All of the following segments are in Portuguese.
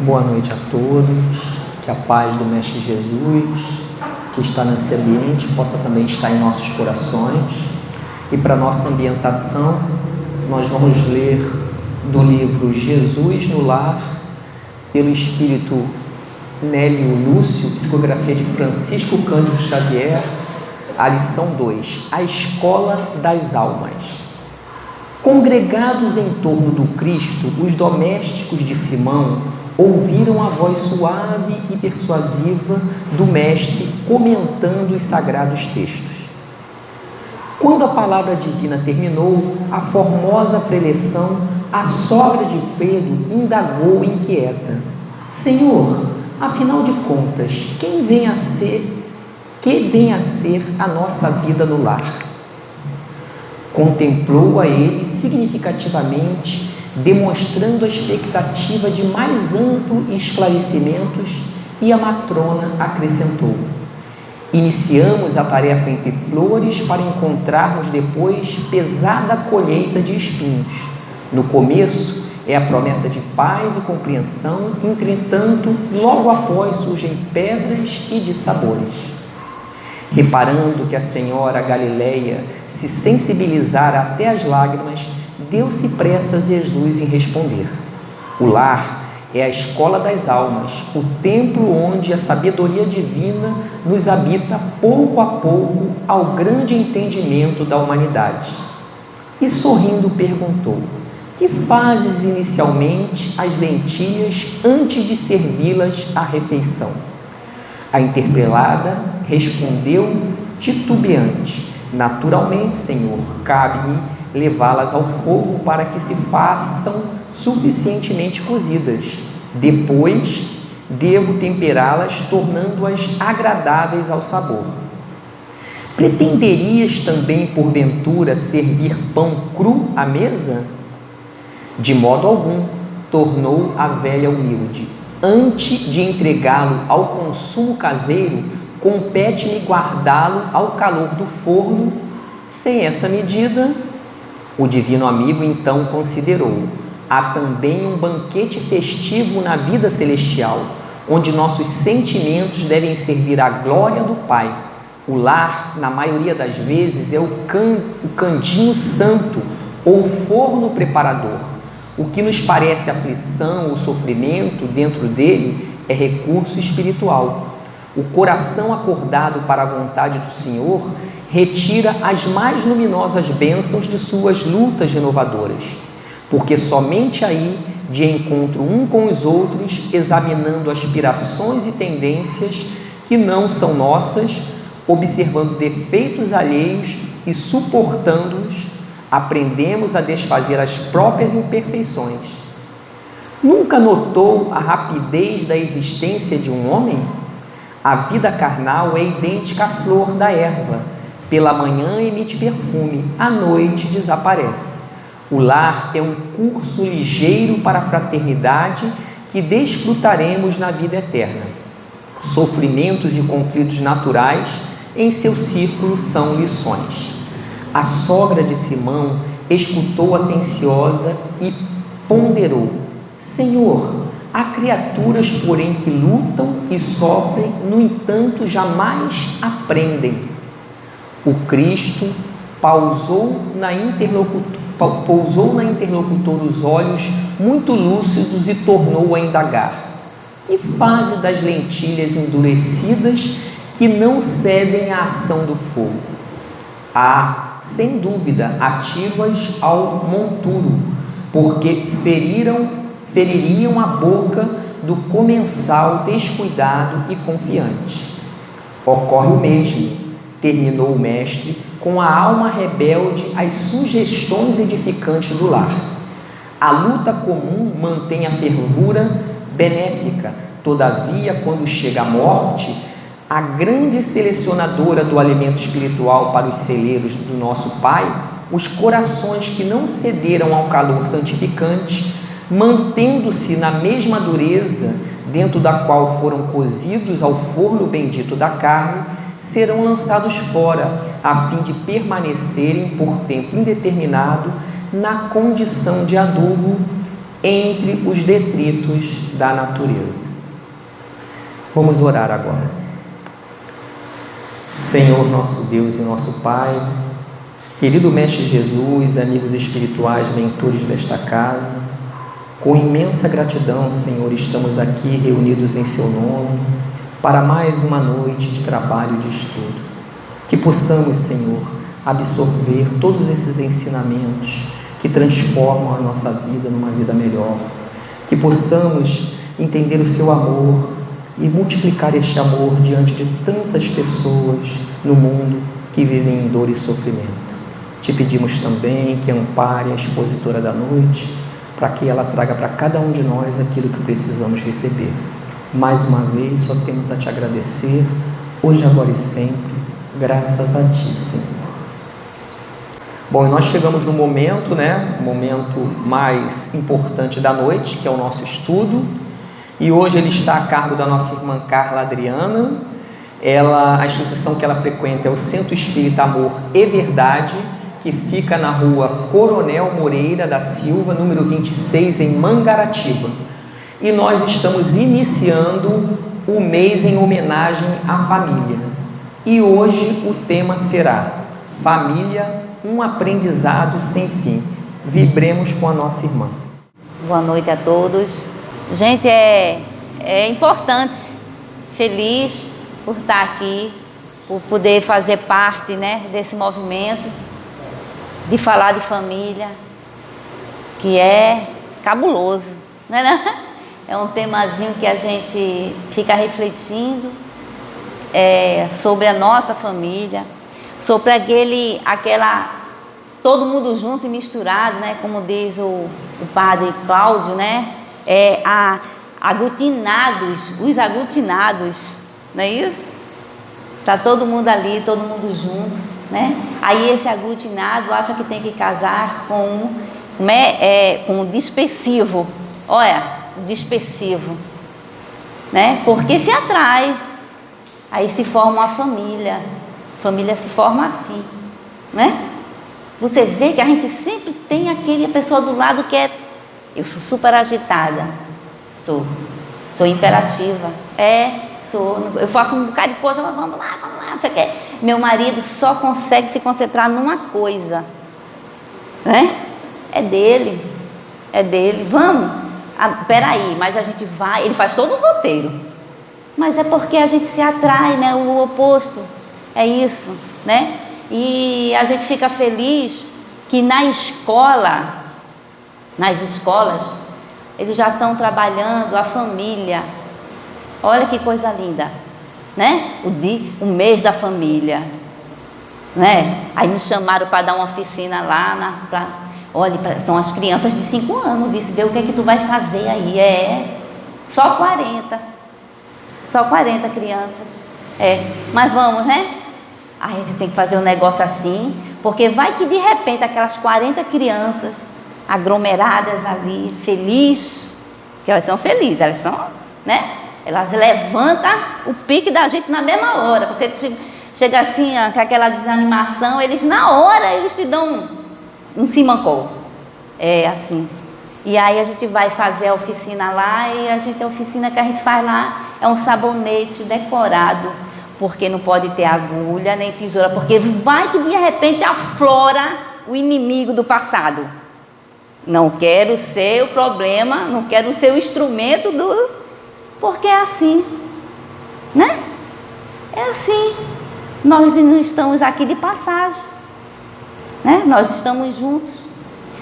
Boa noite a todos, que a paz do Mestre Jesus, que está nesse ambiente, possa também estar em nossos corações. E para nossa ambientação, nós vamos ler do livro Jesus no Lar, pelo Espírito Nélio Lúcio, psicografia de Francisco Cândido Xavier, a lição 2, a Escola das Almas. Congregados em torno do Cristo, os domésticos de Simão ouviram a voz suave e persuasiva do Mestre comentando os sagrados textos. Quando a palavra divina terminou, a formosa preleção, a sogra de Pedro indagou inquieta: Senhor, afinal de contas, que vem a ser a nossa vida no lar? Contemplou a ele significativamente, demonstrando a expectativa de mais amplos esclarecimentos, e a matrona acrescentou: iniciamos a tarefa entre flores para encontrarmos depois pesada colheita de espinhos. No começo é a promessa de paz e compreensão, entretanto, logo após surgem pedras e dissabores. Reparando que a senhora Galileia se sensibilizara até as lágrimas, deu-se pressa Jesus em responder: o lar é a escola das almas, o templo onde a sabedoria divina nos habita pouco a pouco ao grande entendimento da humanidade. E sorrindo perguntou: que fazes inicialmente as lentilhas antes de servi-las à refeição? A interpelada respondeu titubeante: naturalmente, Senhor, cabe-me levá-las ao fogo para que se façam suficientemente cozidas. Depois, devo temperá-las, tornando-as agradáveis ao sabor. Pretenderias também, porventura, servir pão cru à mesa? De modo algum, tornou a velha humilde. Antes de entregá-lo ao consumo caseiro, compete-me guardá-lo ao calor do forno. Sem essa medida, o divino amigo então considerou: há também um banquete festivo na vida celestial, onde nossos sentimentos devem servir à glória do Pai. O lar, na maioria das vezes, é o candinho santo ou forno preparador. O que nos parece aflição ou sofrimento dentro dele é recurso espiritual. O coração acordado para a vontade do Senhor retira as mais luminosas bênçãos de suas lutas renovadoras, porque somente aí, de encontro um com os outros, examinando aspirações e tendências que não são nossas, observando defeitos alheios e suportando-os, aprendemos a desfazer as próprias imperfeições. Nunca notou a rapidez da existência de um homem? A vida carnal é idêntica à flor da erva. Pela manhã emite perfume, à noite desaparece. O lar é um curso ligeiro para a fraternidade que desfrutaremos na vida eterna. Sofrimentos e conflitos naturais em seu círculo são lições. A sogra de Simão escutou atenciosa e ponderou: Senhor, há criaturas, porém, que lutam e sofrem, no entanto, jamais aprendem. O Cristo pousou na interlocutor os olhos muito lúcidos e tornou a indagar: que fase das lentilhas endurecidas que não cedem à ação do fogo? Sem dúvida, atiro-as ao monturo, porque feririam a boca do comensal descuidado e confiante. Ocorre o mesmo, terminou o mestre, com a alma rebelde às sugestões edificantes do lar. A luta comum mantém a fervura benéfica, todavia, quando chega a morte, a grande selecionadora do alimento espiritual para os celeiros do nosso Pai, os corações que não cederam ao calor santificante, mantendo-se na mesma dureza dentro da qual foram cozidos ao forno bendito da carne, serão lançados fora, a fim de permanecerem por tempo indeterminado na condição de adubo entre os detritos da natureza. Vamos orar agora. Senhor, nosso Deus e nosso Pai, querido Mestre Jesus, amigos espirituais, mentores desta casa, com imensa gratidão, Senhor, estamos aqui reunidos em Seu nome para mais uma noite de trabalho e de estudo. Que possamos, Senhor, absorver todos esses ensinamentos que transformam a nossa vida numa vida melhor. Que possamos entender o Seu amor e multiplicar este amor diante de tantas pessoas no mundo que vivem em dor e sofrimento. Te pedimos também que ampare a expositora da noite, para que ela traga para cada um de nós aquilo que precisamos receber. Mais uma vez, só temos a Te agradecer, hoje, agora e sempre, graças a Ti, Senhor. Bom, e nós chegamos no momento, o momento mais importante da noite, que é o nosso estudo, e hoje ele está a cargo da nossa irmã Carla Adriana. A instituição que ela frequenta é o Centro Espírita Amor e Verdade, que fica na rua Coronel Moreira da Silva, número 26, em Mangaratiba. E nós estamos iniciando o mês em homenagem à família. E hoje o tema será Família, um aprendizado sem fim. Vibremos com a nossa irmã. Boa noite a todos. Gente, é importante, feliz por estar aqui, por poder fazer parte, desse movimento, de falar de família, que é cabuloso, não? É um temazinho que a gente fica refletindo sobre a nossa família, sobre aquela todo mundo junto e misturado, como diz o padre Cláudio, os aglutinados, não é isso? Está todo mundo ali, todo mundo junto, Aí esse aglutinado acha que tem que casar com o dispersivo. Olha, o dispersivo, Porque se atrai, aí se forma uma família. Família se forma assim, Você vê que a gente sempre tem aquela pessoa do lado que eu sou super agitada, sou imperativa, eu faço um bocado de coisa, mas vamos lá, você quer? Meu marido só consegue se concentrar numa coisa, é dele, vamos, peraí, mas a gente vai, ele faz todo um roteiro, mas é porque a gente se atrai, o oposto, é isso, e a gente fica feliz que nas escolas, eles já estão trabalhando a família. Olha que coisa linda, o mês da família, Aí me chamaram para dar uma oficina lá, olha, são as crianças de 5 anos, vê o que é que tu vai fazer aí, só 40 crianças, mas vamos, A gente tem que fazer um negócio assim, porque vai que de repente aquelas 40 crianças aglomeradas ali, felizes, que elas são felizes, elas são, Elas levantam o pique da gente na mesma hora. Você chega assim, com aquela desanimação, eles na hora, eles te dão um simancol. É assim. E aí a gente vai fazer a oficina lá, e a oficina que a gente faz lá é um sabonete decorado, porque não pode ter agulha nem tesoura, porque vai que de repente aflora o inimigo do passado. Não quero ser o problema, não quero ser o instrumento porque é assim, É assim. Nós não estamos aqui de passagem, Nós estamos juntos.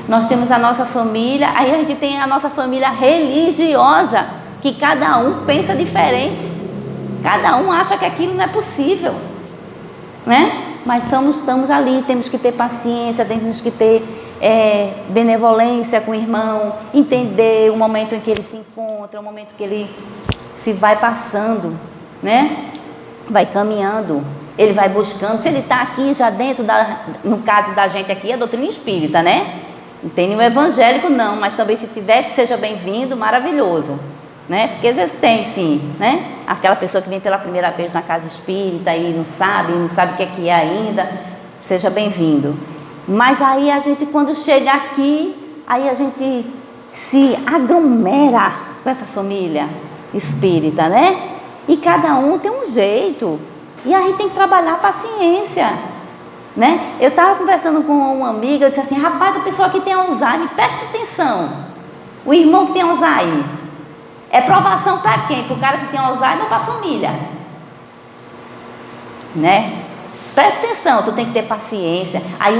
Nós temos a nossa família, aí a gente tem a nossa família religiosa, que cada um pensa diferente. Cada um acha que aquilo não é possível, Mas estamos ali, temos que ter paciência, temos que ter benevolência com o irmão, entender o momento em que ele se encontra, o momento que ele se vai passando, Vai caminhando, ele vai buscando. Se ele está aqui já dentro no caso da gente aqui, a doutrina espírita, Não tem nenhum evangélico não, mas também se tiver, que seja bem-vindo, maravilhoso, Porque às vezes tem sim, Aquela pessoa que vem pela primeira vez na casa espírita e não sabe o que é ainda, seja bem-vindo. Mas aí a gente, quando chega aqui, aí a gente se aglomera, com essa família espírita, né? E cada um tem um jeito. E aí tem que trabalhar a paciência, né? Eu estava conversando com uma amiga, eu disse assim, rapaz, a pessoa que tem Alzheimer, presta atenção. O irmão que tem Alzheimer, é provação para quem? Para o cara que tem Alzheimer ou para a família? Né? Presta atenção, tu tem que ter paciência. Aí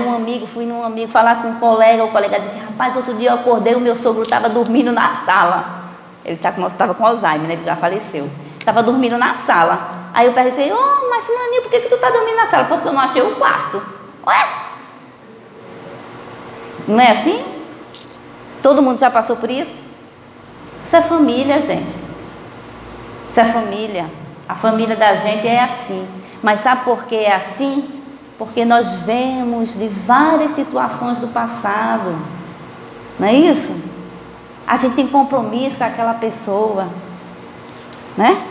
fui num amigo falar com um colega, o colega disse, rapaz, outro dia eu acordei, o meu sogro estava dormindo na sala. Ele estava com Alzheimer, né? Ele já faleceu. Estava dormindo na sala. Aí eu perguntei, mas fulaninho, por que tu está dormindo na sala? Porque eu não achei o quarto. Ué? Não é assim? Todo mundo já passou por isso? Isso é família, gente. Isso é família. A família da gente é assim. Mas sabe por que é assim? Porque nós vemos de várias situações do passado. Não é isso? A gente tem compromisso com aquela pessoa, né?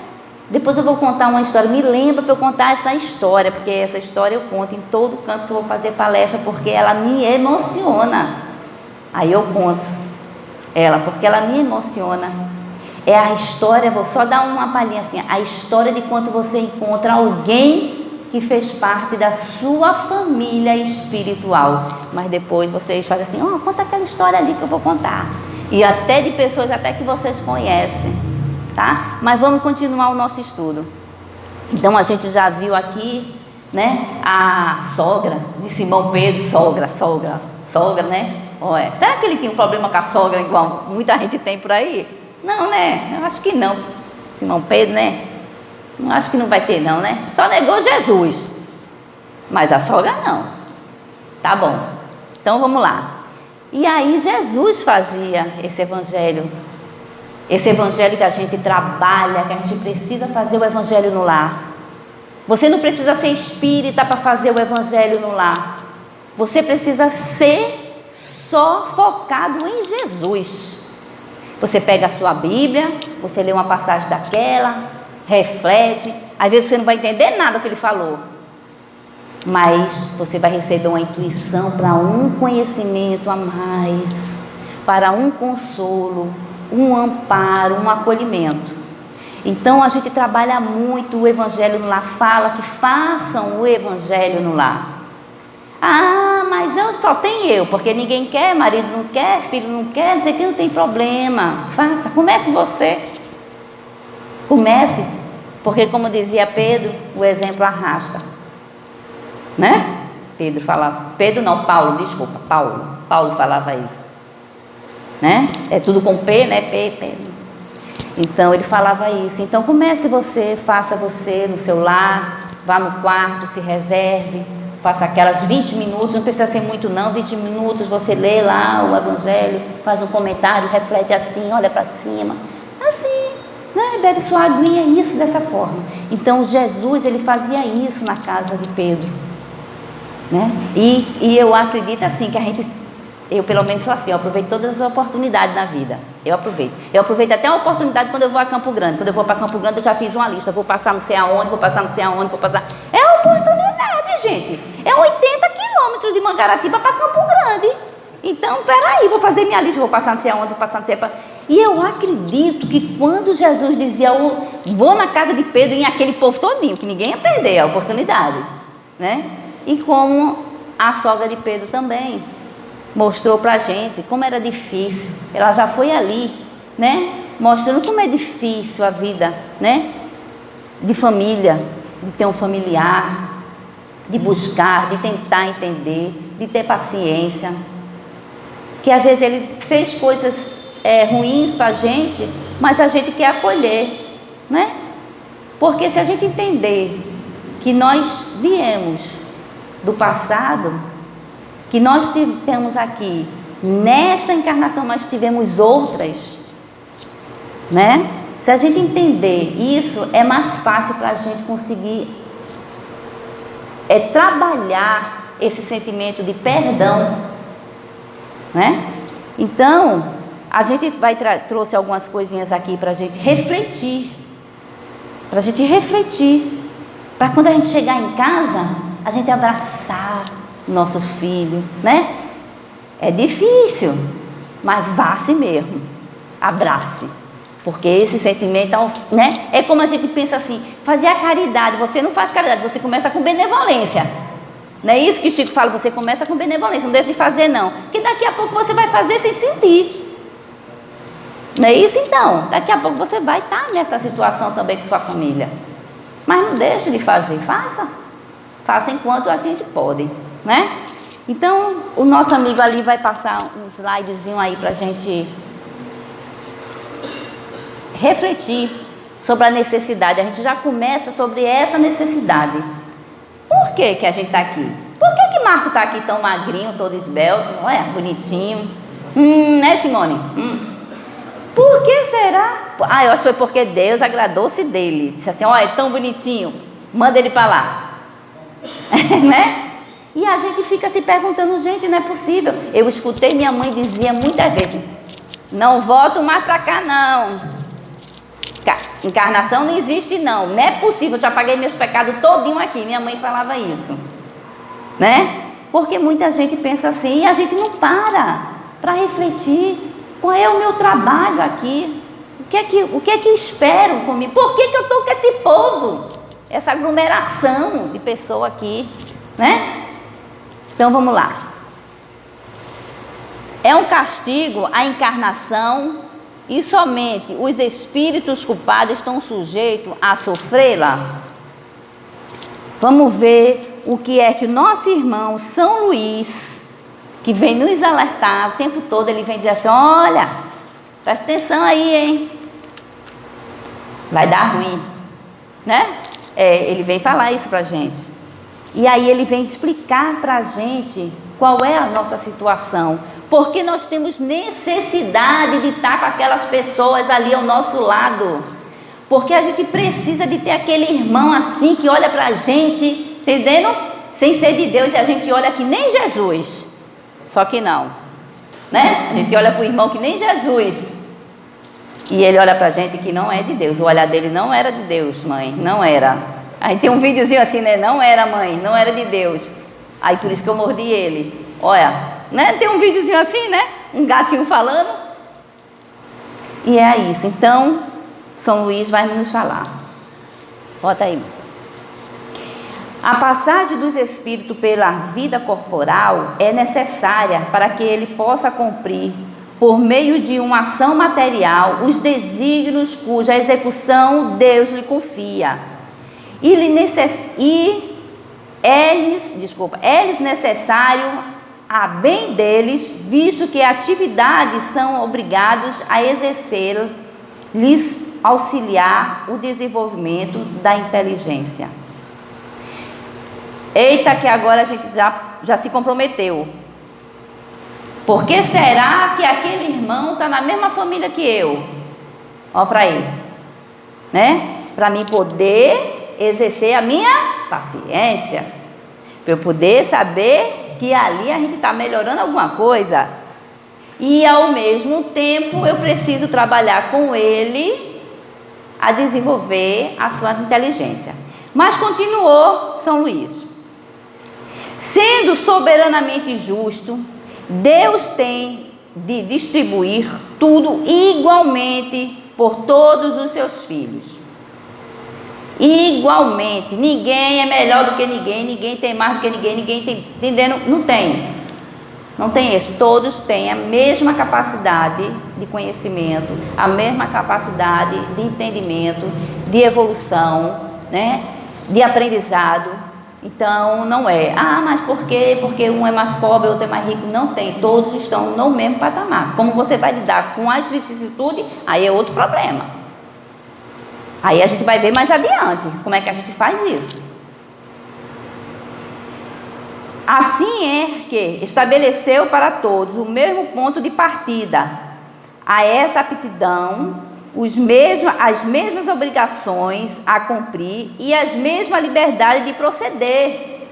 Depois eu vou contar uma história. Me lembra para eu contar essa história, porque essa história eu conto em todo canto que eu vou fazer palestra, porque ela me emociona. Aí eu conto ela, porque ela me emociona. É a história, vou só dar uma palhinha assim, a história de quando você encontra alguém que fez parte da sua família espiritual. Mas depois vocês fazem assim, conta aquela história ali que eu vou contar. E até de pessoas até que vocês conhecem, tá? Mas vamos continuar o nosso estudo. Então a gente já viu aqui, né, a sogra de Simão Pedro, sogra, né? Olha, será que ele tinha um problema com a sogra igual muita gente tem por aí? Não, né? Eu acho que não. Simão Pedro, né? Não acho que não vai ter não, né? Só negou Jesus. Mas a sogra não. Tá bom. Então vamos lá. E aí Jesus fazia esse evangelho. Esse evangelho que a gente trabalha, que a gente precisa fazer o evangelho no lar. Você não precisa ser espírita para fazer o evangelho no lar. Você precisa ser só focado em Jesus. Você pega a sua Bíblia, você lê uma passagem daquela, reflete. Às vezes você não vai entender nada do que ele falou, mas você vai receber uma intuição para um conhecimento a mais, para um consolo, um amparo, um acolhimento. Então a gente trabalha muito o evangelho no lar, fala que façam o evangelho no lar. Mas só tem eu, porque ninguém quer, marido não quer, filho não quer, não sei o que, não tem problema. Faça, comece você. Comece, porque como dizia Pedro, o exemplo arrasta. Né? Paulo falava isso. Né? É tudo com P, né? Pedro. Então ele falava isso. Então comece você, faça você no seu lar, vá no quarto, se reserve. Faça aquelas 20 minutos, não precisa ser muito não, 20 minutos, você lê lá o evangelho, faz um comentário, reflete assim, olha para cima, assim, né? Bebe sua aguinha, isso, dessa forma. Então Jesus, ele fazia isso na casa de Pedro, né? E eu acredito assim, que eu pelo menos sou assim, eu aproveito todas as oportunidades na vida, eu aproveito até a oportunidade quando eu vou a Campo Grande. Quando eu vou para Campo Grande eu já fiz uma lista, vou passar não sei aonde, é a oportunidade, gente. É 80 quilômetros de Mangaratiba para Campo Grande. Então, peraí, vou fazer minha lista, vou passar não sei aonde, E eu acredito que quando Jesus dizia, vou na casa de Pedro, e aquele povo todinho, que ninguém ia perder a oportunidade, né? E como a sogra de Pedro também mostrou pra gente como era difícil. Ela já foi ali, né? Mostrando como é difícil a vida, né? De família, de ter um familiar, de buscar, de tentar entender, de ter paciência. Que às vezes ele fez coisas ruins para a gente, mas a gente quer acolher, né? Porque se a gente entender que nós viemos do passado, que nós temos aqui, nesta encarnação nós tivemos outras, né? Se a gente entender isso, é mais fácil para a gente conseguir trabalhar esse sentimento de perdão, né? Então, a gente trouxe algumas coisinhas aqui para a gente refletir, para quando a gente chegar em casa, a gente abraçar nossos filhos, né? É difícil, mas vá-se mesmo, abrace, Porque esse sentimento, né? É como a gente pensa assim, fazer a caridade, você não faz caridade, você começa com benevolência. Não é isso que o Chico fala, você começa com benevolência, não deixa de fazer não. Porque daqui a pouco você vai fazer sem sentir. Não é isso então? Daqui a pouco você vai estar nessa situação também com sua família. Mas não deixe de fazer, faça. Faça enquanto a gente pode, né? Então, o nosso amigo ali vai passar um slidezinho aí pra gente refletir sobre a necessidade. A gente já começa sobre essa necessidade. Por que que a gente está aqui? Por que Marco está aqui tão magrinho, todo esbelto, olha, bonitinho? Né, Simone? Por que será? Eu acho que foi porque Deus agradou-se dele. Disse assim, olha, é tão bonitinho, manda ele para lá. Né? E a gente fica se perguntando, gente, não é possível. Eu escutei minha mãe dizia muitas vezes, não volto mais para cá não. Encarnação não existe não é possível, eu já paguei meus pecados todinho aqui. Minha mãe falava isso, né? Porque muita gente pensa assim e a gente não para refletir qual é o meu trabalho aqui, o que é que esperam comigo, por que eu estou com esse povo, essa aglomeração de pessoas aqui, né? Então vamos lá. É um castigo a encarnação e somente os espíritos culpados estão sujeitos a sofrê-la? Vamos ver o que é que o nosso irmão São Luís, que vem nos alertar o tempo todo, ele vem dizer assim, olha, presta atenção aí, hein? Vai dar ruim, né? Ele vem falar isso pra gente. E aí ele vem explicar pra gente qual é a nossa situação. Porque nós temos necessidade de estar com aquelas pessoas ali ao nosso lado. Porque a gente precisa de ter aquele irmão assim que olha pra gente, entendendo? Sem ser de Deus, e a gente olha que nem Jesus. Só que não, né? A gente olha pro irmão que nem Jesus. E ele olha pra gente que não é de Deus. O olhar dele não era de Deus, mãe, não era. Aí tem um videozinho assim, né? Não era, mãe, não era de Deus. Aí por isso que eu mordi ele. Olha, né? Tem um videozinho assim, né? Um gatinho falando. E é isso. Então, São Luís vai nos falar. Bota aí. A passagem dos espíritos pela vida corporal é necessária para que ele possa cumprir, por meio de uma ação material, os desígnios cuja execução Deus lhe confia. É-lhes necessário a bem deles, visto que atividades são obrigados a exercer, lhes auxiliar o desenvolvimento da inteligência. Eita, que agora a gente já se comprometeu. Por que será que aquele irmão está na mesma família que eu? Olha para ele, né? Para mim poder exercer a minha paciência, para eu poder saber que ali a gente está melhorando alguma coisa. E ao mesmo tempo eu preciso trabalhar com ele a desenvolver a sua inteligência. Mas continuou São Luís. Sendo soberanamente justo, Deus tem de distribuir tudo igualmente por todos os seus filhos. Igualmente, ninguém é melhor do que ninguém, ninguém tem mais do que ninguém tem, entendendo? Não tem isso. Todos têm a mesma capacidade de conhecimento, a mesma capacidade de entendimento, de evolução, né? De aprendizado. Então, não é, mas por quê? Porque um é mais pobre, outro é mais rico. Não tem, todos estão no mesmo patamar. Como você vai lidar com as vicissitudes, aí é outro problema. Aí a gente vai ver mais adiante como é que a gente faz isso. Assim é que estabeleceu para todos o mesmo ponto de partida. A essa aptidão, as mesmas obrigações a cumprir e as mesmas liberdades de proceder.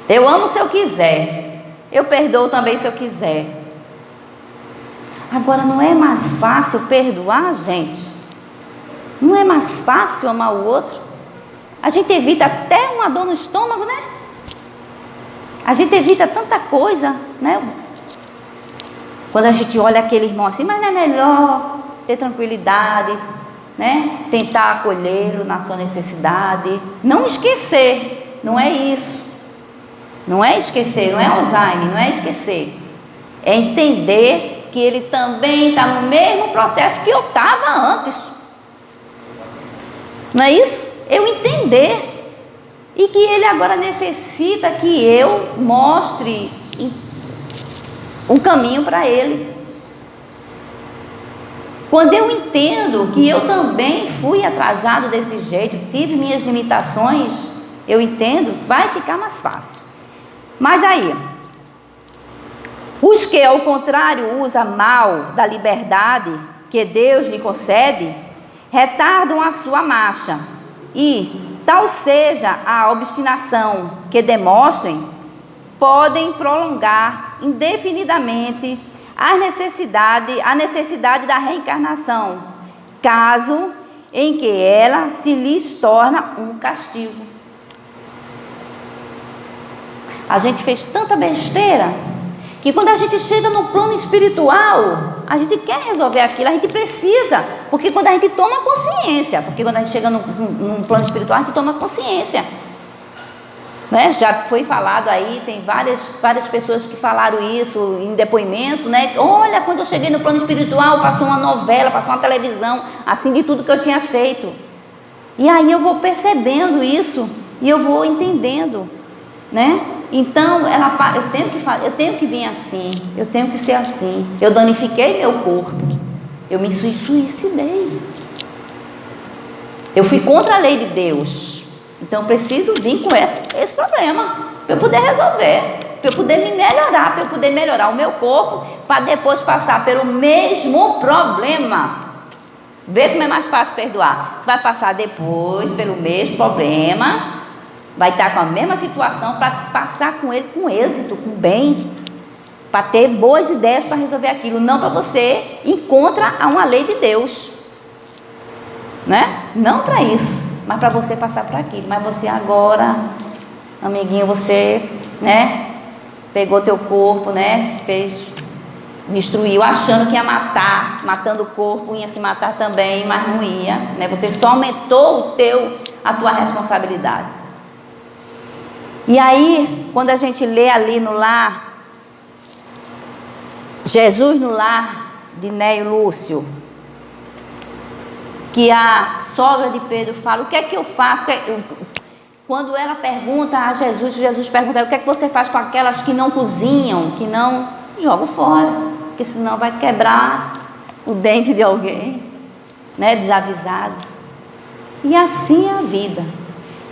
Eu amo se eu quiser, eu perdoo também se eu quiser. Agora, não é mais fácil perdoar, gente? Não é mais fácil amar o outro? A gente evita até uma dor no estômago, né? A gente evita tanta coisa, né? Quando a gente olha aquele irmão assim, mas não é melhor ter tranquilidade, né? Tentar acolhê-lo na sua necessidade, não esquecer, não é isso, não é esquecer, não é Alzheimer, não é esquecer, é entender que ele também está no mesmo processo que eu estava antes, não é isso? Eu entender, e que ele agora necessita que eu mostre um caminho para ele. Quando eu entendo que eu também fui atrasado desse jeito, tive minhas limitações, eu entendo, vai ficar mais fácil. Mas aí, os que ao contrário usam mal da liberdade que Deus lhe concede, retardam a sua marcha, e tal seja a obstinação que demonstrem, podem prolongar indefinidamente a necessidade da reencarnação, caso em que ela se lhes torna um castigo. A gente fez tanta besteira que quando a gente chega no plano espiritual, a gente quer resolver aquilo, a gente precisa, porque quando a gente toma consciência, porque quando a gente chega num plano espiritual, a gente toma consciência, né? Já foi falado aí, tem várias pessoas que falaram isso em depoimento, né? Olha, quando eu cheguei no plano espiritual, passou uma novela, passou uma televisão, assim, de tudo que eu tinha feito, e aí eu vou percebendo isso, e eu vou entendendo, né? Então, eu tenho que vir assim, eu tenho que ser assim. Eu danifiquei meu corpo, eu me suicidei, eu fui contra a lei de Deus. Então, eu preciso vir com esse problema, para eu poder resolver, para eu poder me melhorar, para eu poder melhorar o meu corpo, para depois passar pelo mesmo problema. Vê como é mais fácil perdoar. Você vai passar depois pelo mesmo problema, vai estar com a mesma situação, para passar com ele com êxito, com bem, para ter boas ideias para resolver aquilo, não para você ir contra uma lei de Deus, né? Não para isso, mas para você passar por aquilo. Mas você agora, amiguinho, você, né, pegou teu corpo, né, destruiu, achando que ia matar, matando o corpo, ia se matar também, mas não ia, né? Você só aumentou a tua responsabilidade. E aí, quando a gente lê ali no lar, Jesus no lar de Neio Lúcio, que a sogra de Pedro fala, o que é que eu faço? Quando ela pergunta a Jesus, Jesus pergunta, o que é que você faz com aquelas que não cozinham, que não jogam fora, porque senão vai quebrar o dente de alguém, né, desavisados. E assim é a vida.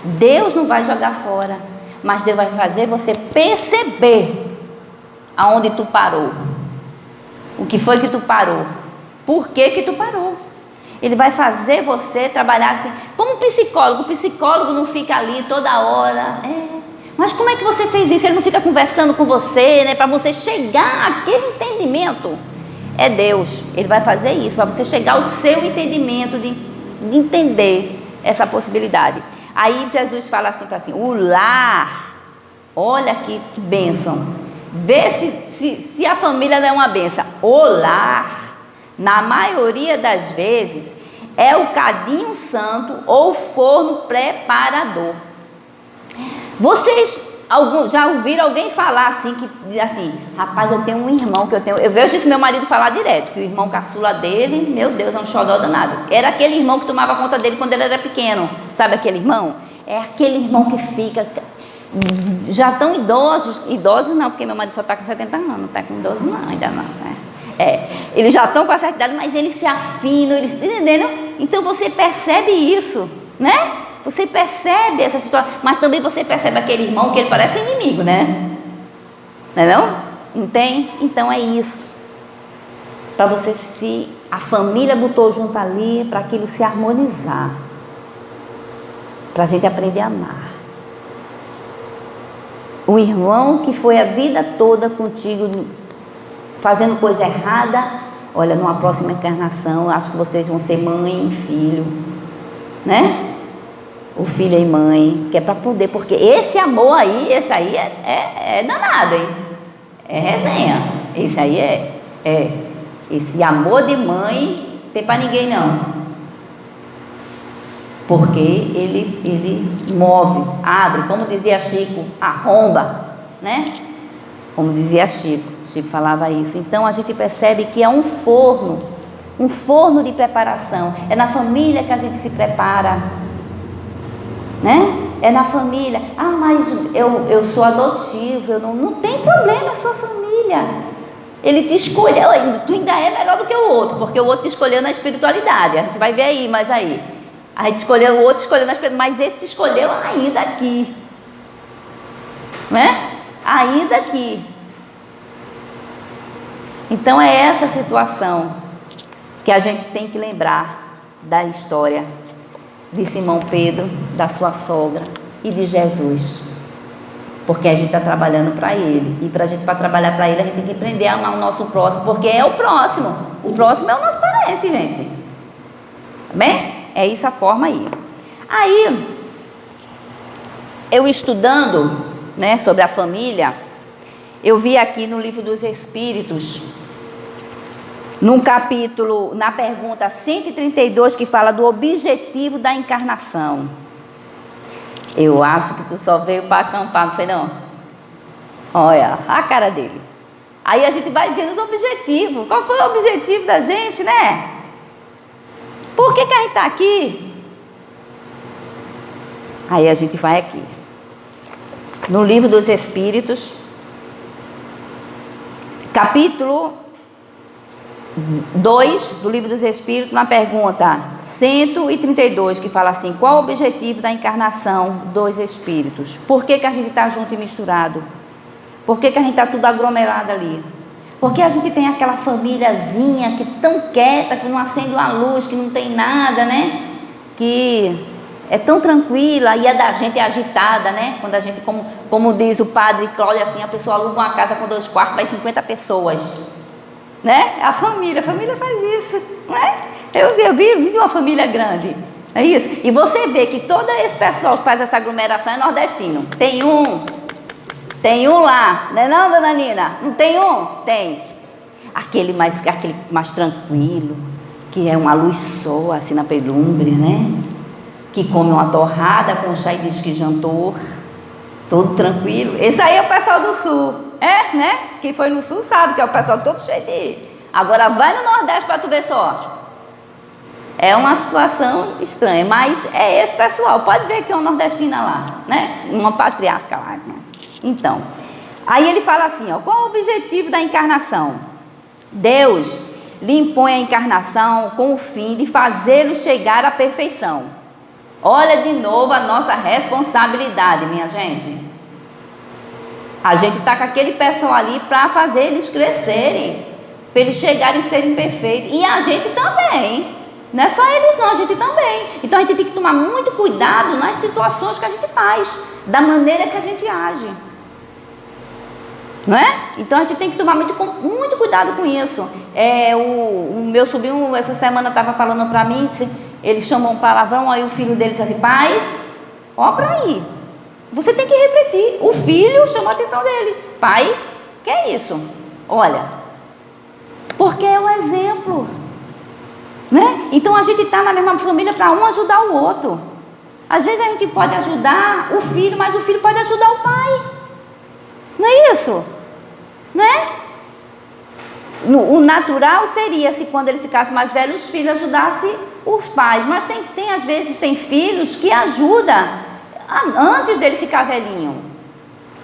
Deus não vai jogar fora, mas Deus vai fazer você perceber aonde tu parou, o que foi que tu parou, por que tu parou. Ele vai fazer você trabalhar assim, como um psicólogo. O psicólogo não fica ali toda hora, mas como é que você fez isso? Ele não fica conversando com você, né, para você chegar àquele entendimento. É Deus, Ele vai fazer isso, para você chegar ao seu entendimento de entender essa possibilidade. Aí Jesus fala assim, o lar, olha que bênção, vê se a família não é uma bênção. O lar, na maioria das vezes, é o cadinho santo ou forno preparador. Vocês já ouviram alguém falar assim, rapaz, eu tenho um irmão eu vejo isso meu marido falar direto, que o irmão caçula dele, meu Deus, é um xodó danado. Era aquele irmão que tomava conta dele quando ele era pequeno, sabe aquele irmão? É aquele irmão que fica, já tão idosos não, porque meu marido só está com 70 anos, não está com idosos não, ainda não, né? Eles já estão com a certa idade, mas eles se afinam, eles entenderam? Então você percebe isso, né? Você percebe essa situação, mas também você percebe aquele irmão que ele parece um inimigo, né? Não é não? Entende? Então é isso. Para você a família botou junto ali, para aquilo se harmonizar. Para a gente aprender a amar. O irmão que foi a vida toda contigo, fazendo coisa errada, olha, numa próxima encarnação, acho que vocês vão ser mãe e filho, né? O filho e mãe, que é para poder, porque esse amor aí, esse aí é danado, hein? É resenha. Esse aí esse amor de mãe Não tem para ninguém não. Porque ele move, abre, como dizia Chico, arromba, né? Como dizia Chico falava isso. Então a gente percebe que é um forno de preparação. É na família que a gente se prepara, né? É na família. Ah, mas eu sou adotivo, não tem problema, é sua família. Ele te escolheu, tu ainda é melhor do que o outro, porque o outro te escolheu na espiritualidade. A gente vai ver aí, mas aí. A gente escolheu, o outro escolheu na espiritualidade, mas esse te escolheu ainda aqui. Né? Ainda aqui. Então é essa situação que a gente tem que lembrar da história de Simão Pedro, da sua sogra e de Jesus. Porque a gente está trabalhando para Ele. E para trabalhar para Ele, a gente tem que aprender a amar o nosso próximo, porque é o próximo. O próximo é o nosso parente, gente. Tá bem? É isso a forma aí. Aí, eu estudando, né, sobre a família, eu vi aqui no Livro dos Espíritos, num capítulo, na pergunta 132, que fala do objetivo da encarnação. Eu acho que tu só veio para acampar, não foi não? Olha, a cara dele. Aí a gente vai vendo os objetivos. Qual foi o objetivo da gente, né? Por que a gente está aqui? Aí a gente vai aqui. No Livro dos Espíritos, capítulo 2 do Livro dos Espíritos, na pergunta 132, que fala assim: qual o objetivo da encarnação dos espíritos? Por que a gente está junto e misturado? Por que a gente está tudo aglomerado ali? Porque a gente tem aquela famíliazinha que é tão quieta, que não acende uma luz, que não tem nada, né? Que é tão tranquila, e a da gente é agitada, né? Quando a gente, como diz o padre Cláudio, assim, a pessoa aluga uma casa com 2 quartos, vai 50 pessoas, né? A família faz isso, né? Eu vi de uma família grande, é isso? E você vê que todo esse pessoal que faz essa aglomeração é nordestino. Tem um lá, não é não, dona Nina? Não tem um? Tem. Aquele mais tranquilo, que é uma luz só, assim, na pelumbre, né? Que come uma torrada com chá e diz que jantou, todo tranquilo. Esse aí é o pessoal do sul, né? Quem foi no sul sabe que é o pessoal todo cheio de... Agora vai no Nordeste para tu ver só. É uma situação estranha, mas é esse pessoal. Pode ver que tem uma nordestina lá, né? Uma patriarca lá. Né? Então, aí ele fala assim, ó, qual o objetivo da encarnação? Deus lhe impõe a encarnação com o fim de fazê-lo chegar à perfeição. Olha de novo a nossa responsabilidade, minha gente. A gente está com aquele pessoal ali para fazer eles crescerem, para eles chegarem a serem perfeitos. E a gente também. Não é só eles não, a gente também. Então a gente tem que tomar muito cuidado nas situações que a gente faz, da maneira que a gente age. Não é? Então a gente tem que tomar muito cuidado com isso. O meu sobrinho essa semana estava falando para mim, ele chamou um palavrão, aí o filho dele disse assim: pai, ó para aí, você tem que refletir. O filho chamou a atenção dele: pai, que é isso? Olha, porque é o exemplo, né? Então a gente está na mesma família para um ajudar o outro. Às vezes a gente pode ajudar o filho, mas o filho pode ajudar o pai. Não é isso? Né? O natural seria se quando ele ficasse mais velho, os filhos ajudassem os pais. Mas às vezes tem filhos que ajudam antes dele ficar velhinho.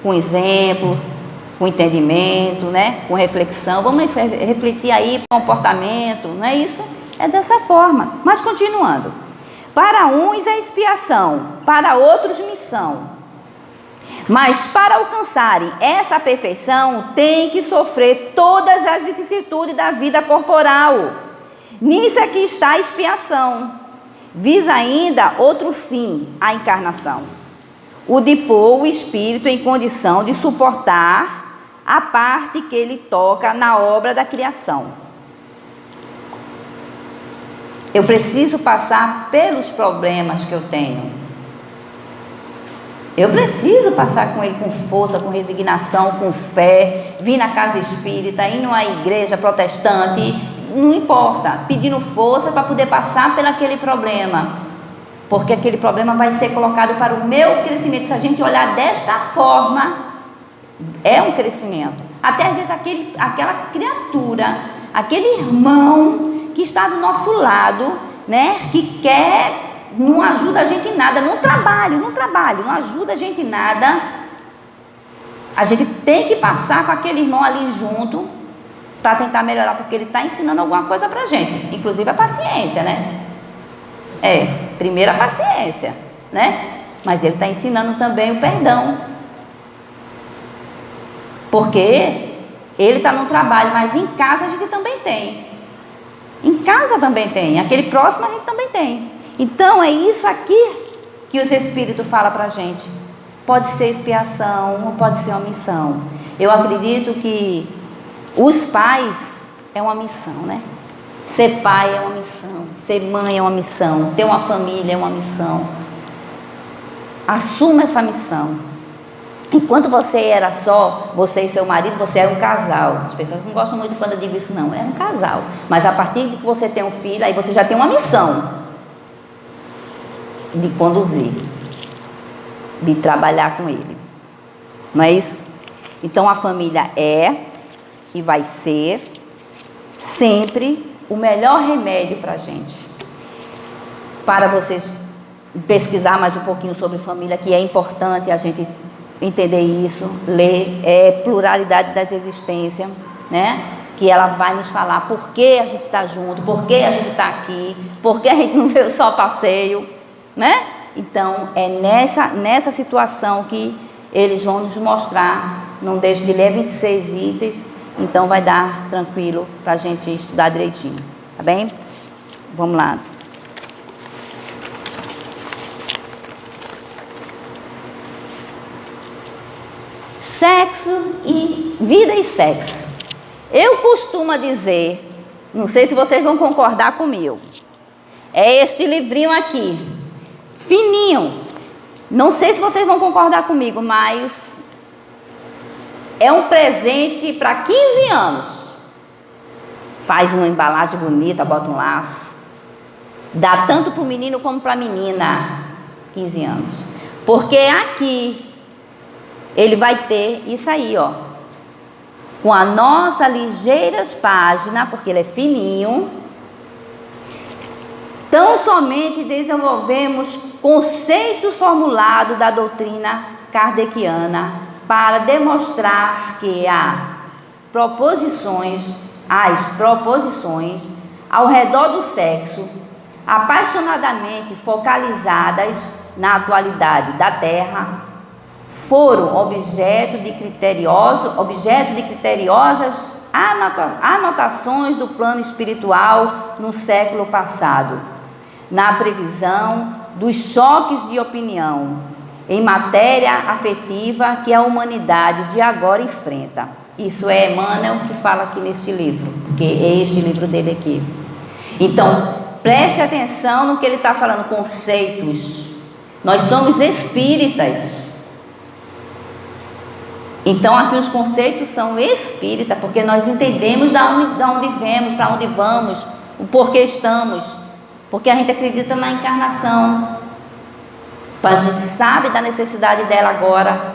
Com exemplo, com entendimento, né? Com reflexão. Vamos refletir aí comportamento, não é isso? É dessa forma. Mas continuando. Para uns é expiação, para outros missão. Mas para alcançarem essa perfeição, tem que sofrer todas as vicissitudes da vida corporal. Nisso é que está a expiação. Visa ainda outro fim, a encarnação. O de pôr o espírito em condição de suportar a parte que ele toca na obra da criação. Eu preciso passar pelos problemas que eu tenho. Eu preciso passar com ele com força, com resignação, com fé, vir na casa espírita, ir numa igreja protestante, não importa, pedindo força para poder passar por aquele problema, porque aquele problema vai ser colocado para o meu crescimento. Se a gente olhar desta forma, é um crescimento. Até às vezes aquela criatura, aquele irmão que está do nosso lado, né, que não ajuda a gente em nada, no trabalho, não ajuda a gente em nada, a gente tem que passar com aquele irmão ali junto, para tentar melhorar, porque ele está ensinando alguma coisa para a gente, inclusive a paciência, né? Primeiro a paciência, né? Mas ele está ensinando também o perdão, porque ele está no trabalho, mas em casa a gente também tem. Em casa também tem, aquele próximo a gente também tem. Então é isso aqui que os Espíritos falam para a gente. Pode ser expiação ou pode ser uma missão. Eu acredito que os pais é uma missão, né? Ser pai é uma missão, ser mãe é uma missão, ter uma família é uma missão. Assuma essa missão. Enquanto você era só, você e seu marido, você era um casal. As pessoas não gostam muito quando eu digo isso, não. Era um casal. Mas a partir de que você tem um filho, aí você já tem uma missão de conduzir, de trabalhar com ele. Não é isso? Então a família é e vai ser sempre o melhor remédio para a gente. Para vocês pesquisar mais um pouquinho sobre família, que é importante a gente entender isso, ler, pluralidade das existências, né? Que ela vai nos falar por que a gente está junto, por que a gente está aqui, por que a gente não veio só passeio, né? Então, é nessa situação que eles vão nos mostrar. Não deixe de ler 26 itens, então vai dar tranquilo para a gente estudar direitinho, tá bem? Vamos lá. Sexo e vida e sexo. Eu costumo dizer, não sei se vocês vão concordar comigo, é este livrinho aqui, fininho. Não sei se vocês vão concordar comigo, mas é um presente para 15 anos. Faz uma embalagem bonita, bota um laço. Dá tanto para o menino como para a menina, 15 anos. Porque aqui ele vai ter isso aí, ó. Com a nossa ligeiras página, porque ele é fininho. Tão somente desenvolvemos conceitos formulados da doutrina kardeciana para demonstrar que as proposições ao redor do sexo, apaixonadamente focalizadas na atualidade da Terra, foram objeto de criteriosas anotações do plano espiritual no século passado, na previsão dos choques de opinião em matéria afetiva que a humanidade de agora enfrenta. Isso é Emmanuel que fala aqui neste livro, porque é este livro dele aqui. Então, preste atenção no que ele está falando, conceitos. Nós somos espíritas. Então, aqui os conceitos são espíritas, porque nós entendemos de onde viemos, para onde vamos, o porquê estamos, porque a gente acredita na encarnação. A gente sabe da necessidade dela agora.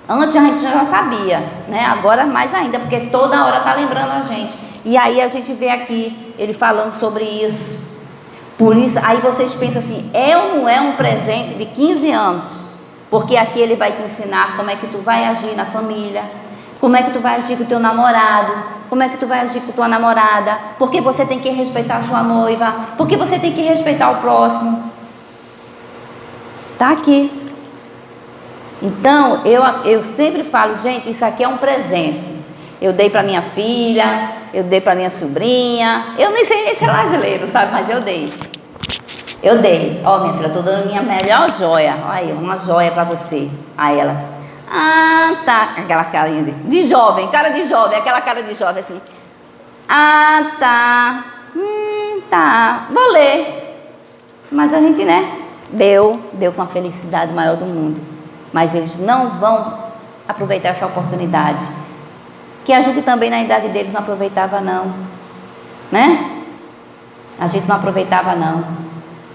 Antes a gente já sabia, né? Agora mais ainda, porque toda hora está lembrando a gente. E aí a gente vê aqui ele falando sobre isso. Por isso, aí vocês pensam assim, é ou não é um presente de 15 anos? Porque aqui ele vai te ensinar como é que tu vai agir na família, como é que tu vai agir com o teu namorado, como é que tu vai agir com tua namorada, porque você tem que respeitar a sua noiva, porque você tem que respeitar o próximo. Tá aqui. Então, eu sempre falo, gente, isso aqui é um presente. Eu dei para minha filha, eu dei para minha sobrinha, eu nem sei nem se ela é, sabe, mas eu dei. Eu dei. Ó, minha filha, tô dando minha melhor joia. Olha aí, uma joia para você. Aí elas, tá. Aquela carinha de jovem, cara de jovem, aquela cara de jovem assim. Tá. Tá. Vou ler. Mas a gente, né? Deu com a felicidade maior do mundo. Mas eles não vão aproveitar essa oportunidade. Que a gente também na idade deles não aproveitava, não. né? A gente não aproveitava não.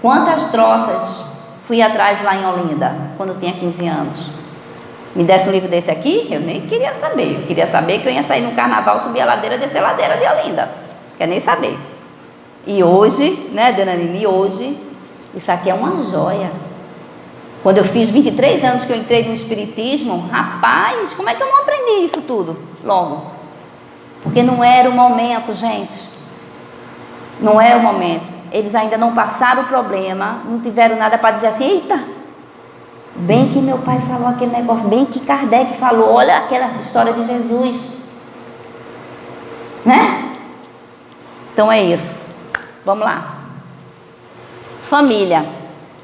Quantas troças fui atrás lá em Olinda, quando eu tinha 15 anos. Me desse um livro desse aqui, eu nem queria saber. Eu queria saber que eu ia sair no carnaval, subir a ladeira, descer a ladeira de Olinda. Quer nem saber. E hoje, né, dona Nini, hoje, isso aqui é uma joia. Quando eu fiz 23 anos que eu entrei no Espiritismo, rapaz, como é que eu não aprendi isso tudo logo? Porque não era o momento, gente. Não é o momento. Eles ainda não passaram o problema, não tiveram nada para dizer assim, eita, bem que meu pai falou aquele negócio, bem que Kardec falou, olha aquela história de Jesus. Né? Então é isso. Vamos lá. Família.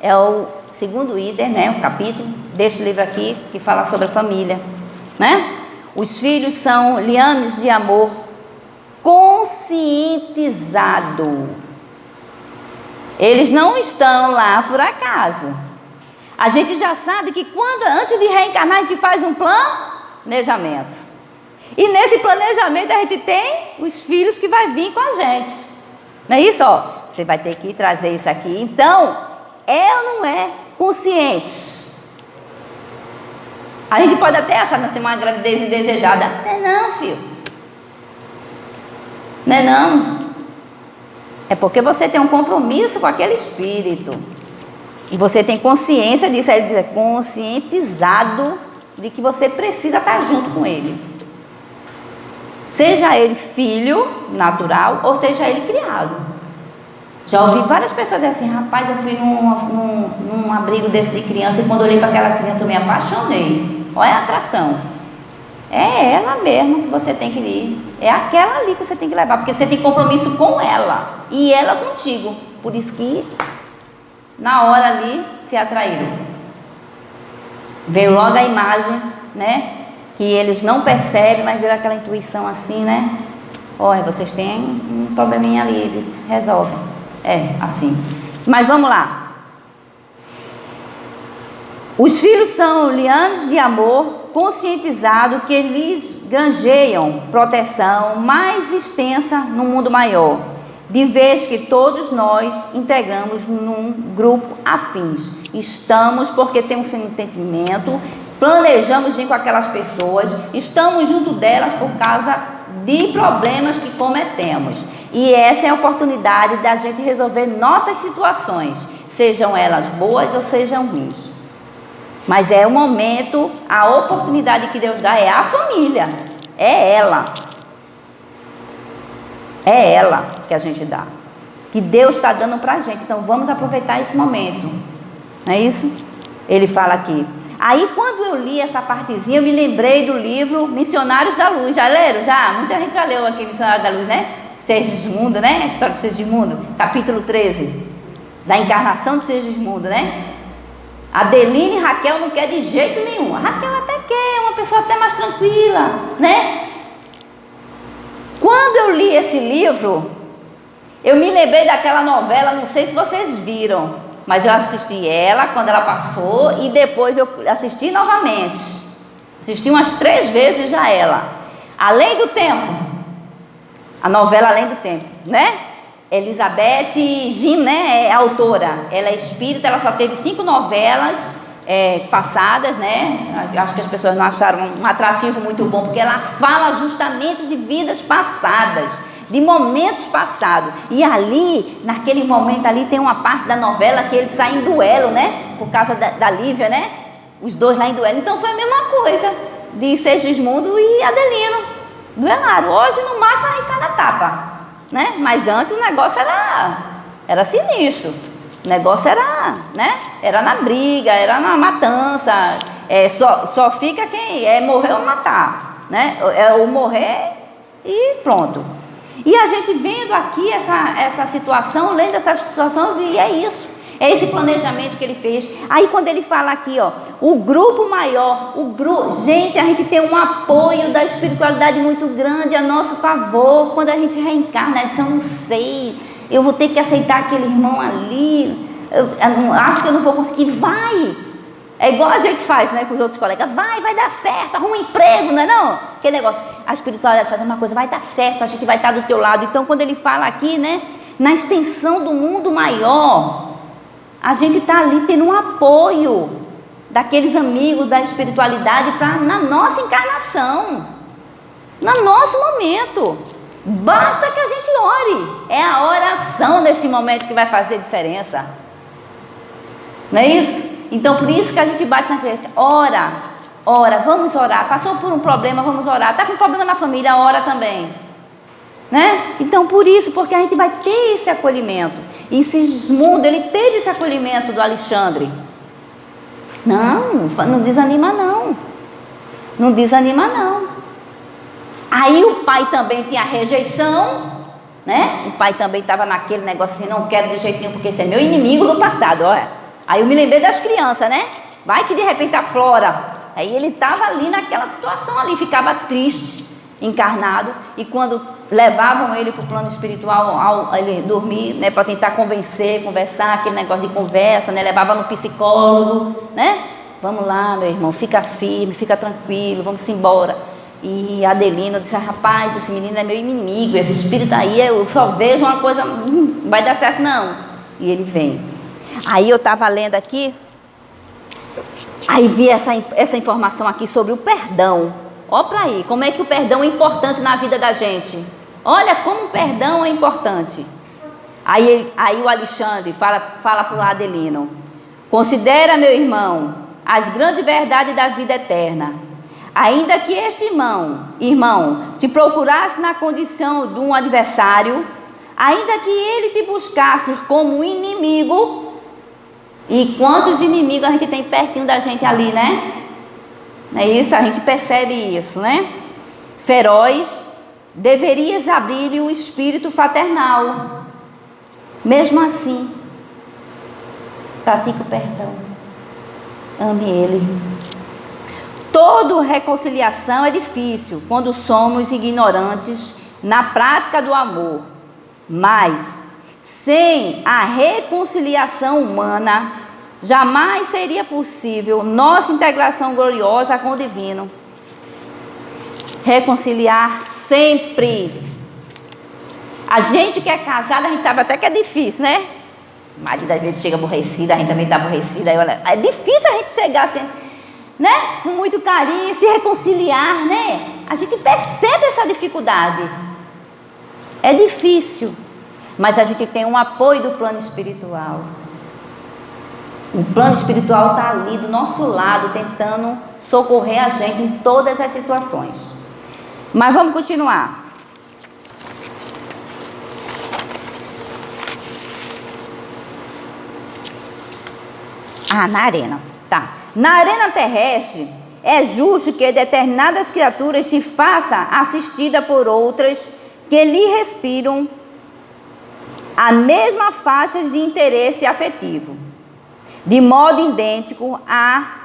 É o segundo item, né? O capítulo deste livro aqui, que fala sobre a família. Né? Os filhos são liames de amor conscientizado. Eles não estão lá por acaso. A gente já sabe que antes de reencarnar, a gente faz um planejamento. E nesse planejamento a gente tem os filhos que vai vir com a gente. Não é isso? Ó, você vai ter que trazer isso aqui. Então, é ou não é consciente? A gente pode até achar assim, uma gravidez indesejada. Não é não, filho. Não é não. É porque você tem um compromisso com aquele espírito. E você tem consciência disso. Aí ele diz, conscientizado de que você precisa estar junto com ele. Seja ele filho natural ou seja ele criado. Já ouvi várias pessoas dizer assim, rapaz, eu fui num abrigo desse de criança e quando eu olhei para aquela criança eu me apaixonei. Olha a atração. É ela mesmo que você tem que ir. É aquela ali que você tem que levar, porque você tem compromisso com ela e ela contigo. Por isso que na hora ali se atraíram. Veio logo a imagem, né? Que eles não percebem, mas veio aquela intuição assim, né? Olha, vocês têm um probleminha ali, eles resolvem. É, assim. Mas vamos lá. Os filhos são lianes de amor conscientizado que lhes granjeiam proteção mais extensa no mundo maior, de vez que todos nós integramos num grupo afins. Estamos porque temos um sentimento, planejamos vir com aquelas pessoas, estamos junto delas por causa de problemas que cometemos. E essa é a oportunidade da gente resolver nossas situações, sejam elas boas ou sejam ruins. Mas é o momento, a oportunidade que Deus dá é a família, é ela. É ela que a gente dá, que Deus está dando para a gente. Então vamos aproveitar esse momento, não é isso? Ele fala aqui. Aí quando eu li essa partezinha, eu me lembrei do livro Missionários da Luz. Já leram? Já? Muita gente já leu aqui Missionários da Luz, né? Segismundo, né? A história de Segismundo, capítulo 13, da encarnação de Segismundo, né? Adeline e Raquel não quer de jeito nenhum. A Raquel até quer, é uma pessoa até mais tranquila, né? Quando eu li esse livro, eu me lembrei daquela novela, não sei se vocês viram, mas eu assisti ela quando ela passou e depois eu assisti novamente. Assisti umas 3 vezes já ela. Além do Tempo. A novela Além do Tempo, né? Elizabeth Gim, né, é autora. Ela é espírita, ela só teve 5 novelas passadas, né? Acho que as pessoas não acharam um atrativo muito bom, porque ela fala justamente de vidas passadas, de momentos passados. E ali, naquele momento ali, tem uma parte da novela que eles saem em duelo, né? Por causa da Lívia, né? Os dois lá em duelo. Então foi a mesma coisa de Segismundo e Adelino. Duelaram. Hoje, no máximo, a gente sai na tapa, né? Mas antes o negócio era sinistro. O negócio era, né? Era na briga, era na matança. Só fica quem morrer ou matar, né? É o morrer e pronto. E a gente vendo aqui essa situação, lendo essa situação, e é isso. É esse planejamento que ele fez. Aí quando ele fala aqui, ó, o grupo maior, gente, a gente tem um apoio da espiritualidade muito grande a nosso favor. Quando a gente reencarna, eu não sei, eu vou ter que aceitar aquele irmão ali, eu acho que eu não vou conseguir. Vai! É igual a gente faz, né, com os outros colegas. Vai dar certo, arruma um emprego, não é não? Aquele negócio. A espiritualidade faz uma coisa, vai dar certo, a gente vai estar do teu lado. Então, quando ele fala aqui, né, na extensão do mundo maior, a gente está ali tendo um apoio daqueles amigos da espiritualidade na nossa encarnação, no nosso momento. Basta que a gente ore. É a oração nesse momento que vai fazer diferença. Não é isso? Então, por isso que a gente bate na frente. Ora, vamos orar. Passou por um problema, vamos orar. Está com um problema na família, ora também. Né? Então, por isso, porque a gente vai ter esse acolhimento. E Sigismundo, ele teve esse acolhimento do Alexandre. Não desanima não. Não desanima não. Aí o pai também tinha rejeição, né? O pai também estava naquele negócio assim, não quero de jeito nenhum, porque esse é meu inimigo do passado, olha. Aí eu me lembrei das crianças, né? Vai que de repente aflora. Aí ele estava ali naquela situação ali, ficava triste, encarnado, e quando levavam ele para o plano espiritual, ao ele dormir, né, para tentar conversar, aquele negócio de conversa, né, levava no psicólogo, né? Vamos lá, meu irmão, fica firme, fica tranquilo, vamos embora. E a Adelina disse, rapaz, esse menino é meu inimigo, esse espírito aí, eu só vejo uma coisa, não vai dar certo não. E ele vem. Aí eu estava lendo aqui, aí vi essa informação aqui sobre o perdão. Olha para aí, como é que o perdão é importante na vida da gente. Olha como o perdão é importante. Aí o Alexandre fala para o Adelino, considera, meu irmão, as grandes verdades da vida eterna. Ainda que este irmão, te procurasse na condição de um adversário, ainda que ele te buscasse como inimigo, e quantos inimigos a gente tem pertinho da gente ali, né? Não é isso? A gente percebe isso, né? Feroz, deverias abrir-lhe o espírito fraternal. Mesmo assim, pratique o perdão. Ame ele. Toda reconciliação é difícil quando somos ignorantes na prática do amor, mas sem a reconciliação humana, jamais seria possível nossa integração gloriosa com o divino. Reconciliar sempre. A gente que é casada, a gente sabe até que é difícil, né? O marido às vezes chega aborrecido, a gente também está aborrecida. É difícil a gente chegar assim, né? Com muito carinho, se reconciliar, né? A gente percebe essa dificuldade. É difícil, mas a gente tem um apoio do plano espiritual. O plano espiritual está ali do nosso lado, tentando socorrer a gente em todas as situações. Mas vamos continuar. Na arena, tá. Na arena terrestre, é justo que determinadas criaturas se façam assistidas por outras que lhe respiram a mesma faixa de interesse afetivo. De modo idêntico,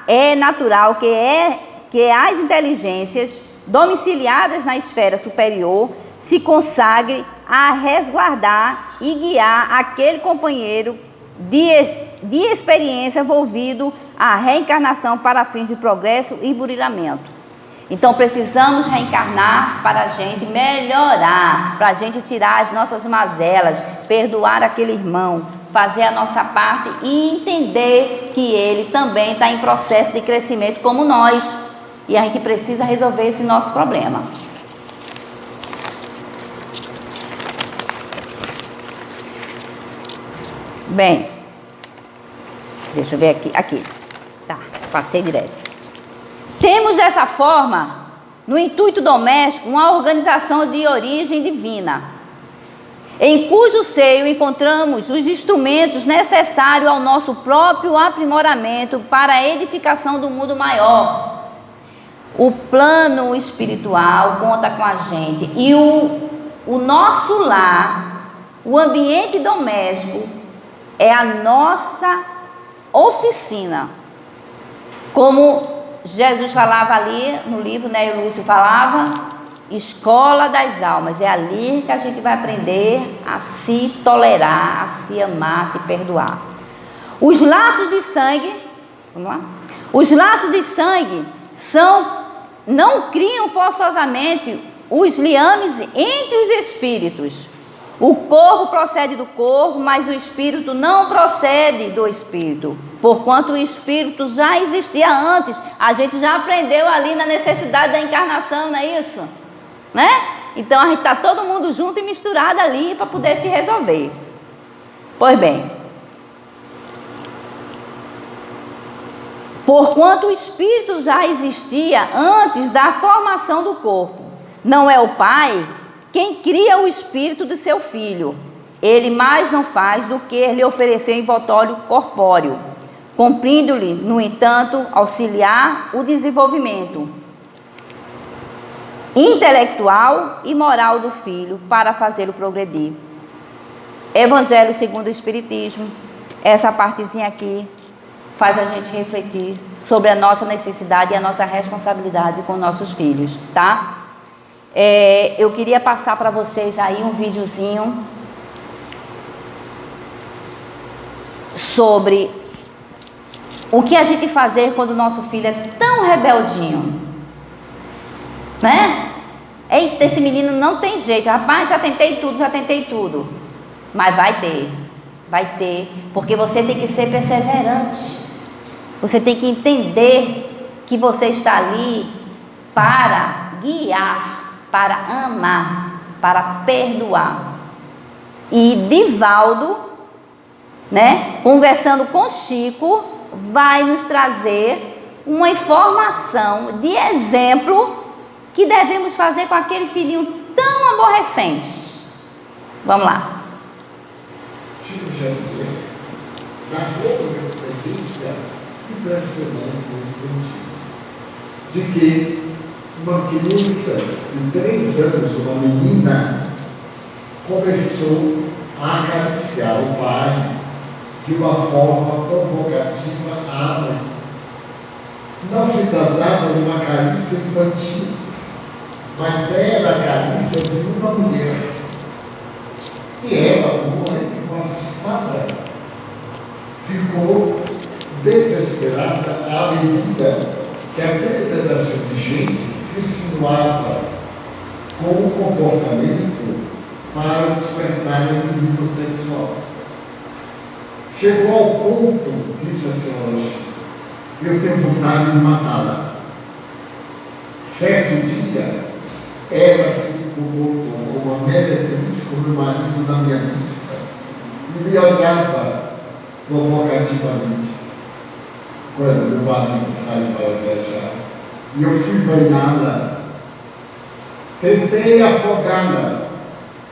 é natural que as inteligências domiciliadas na esfera superior se consagrem a resguardar e guiar aquele companheiro de experiência envolvido a reencarnação para fins de progresso e burilamento. Então precisamos reencarnar para a gente melhorar, para a gente tirar as nossas mazelas, perdoar aquele irmão, fazer a nossa parte e entender que ele também está em processo de crescimento como nós. E a gente precisa resolver esse nosso problema. Bem, deixa eu ver aqui. Tá, passei direto. Temos dessa forma, no intuito doméstico, uma organização de origem divina, em cujo seio encontramos os instrumentos necessários ao nosso próprio aprimoramento para a edificação do mundo maior. O plano espiritual conta com a gente e o nosso lar, o ambiente doméstico, é a nossa oficina. Como Jesus falava ali no livro, né, e o Lúcio falava, escola das almas. É ali que a gente vai aprender a se tolerar, a se amar, a se perdoar. Os laços de sangue, vamos lá? Os laços de sangue não criam forçosamente os liames entre os espíritos. O corpo procede do corpo, mas o espírito não procede do espírito. Porquanto o espírito já existia antes. A gente já aprendeu ali na necessidade da encarnação, não é isso? Né? Então a gente está todo mundo junto e misturado ali para poder se resolver. Pois bem. Porquanto o espírito já existia antes da formação do corpo. Não é o pai quem cria o espírito do seu filho. Ele mais não faz do que lhe oferecer envoltório corpóreo, cumprindo-lhe, no entanto, auxiliar o desenvolvimento intelectual e moral do filho para fazê-lo progredir. Evangelho segundo o Espiritismo, essa partezinha aqui faz a gente refletir sobre a nossa necessidade e a nossa responsabilidade com nossos filhos, tá? Eu queria passar para vocês aí um videozinho sobre o que a gente fazer quando o nosso filho é tão rebeldinho, né? Eita, esse menino não tem jeito, rapaz, já tentei tudo, mas vai ter, porque você tem que ser perseverante, você tem que entender que você está ali para guiar, para amar, para perdoar. E Divaldo, né, conversando com Chico, vai nos trazer uma informação de exemplo que devemos fazer com aquele filhinho tão aborrecente. Vamos lá. Chico Xavier narrou uma experiência impressionante nesse sentido, de que uma criança de 3 anos, uma menina, começou a acariciar o pai de uma forma provocativa à mãe. Não se tratava de uma carícia infantil, mas era a carícia de uma mulher. E ela, como mãe, ficou assustada, ficou desesperada à medida que aquele pedaço de gente se insinuava com o comportamento para despertar o inimigo sexual. Chegou ao ponto, disse a senhora Chico, eu tenho vontade de matá-la. Certo dia, ela se comportou como uma meretriz com o marido na minha vista e me olhava provocativamente. Quando meu marido saiu para viajar, e eu fui banhá-la, tentei afogá-la,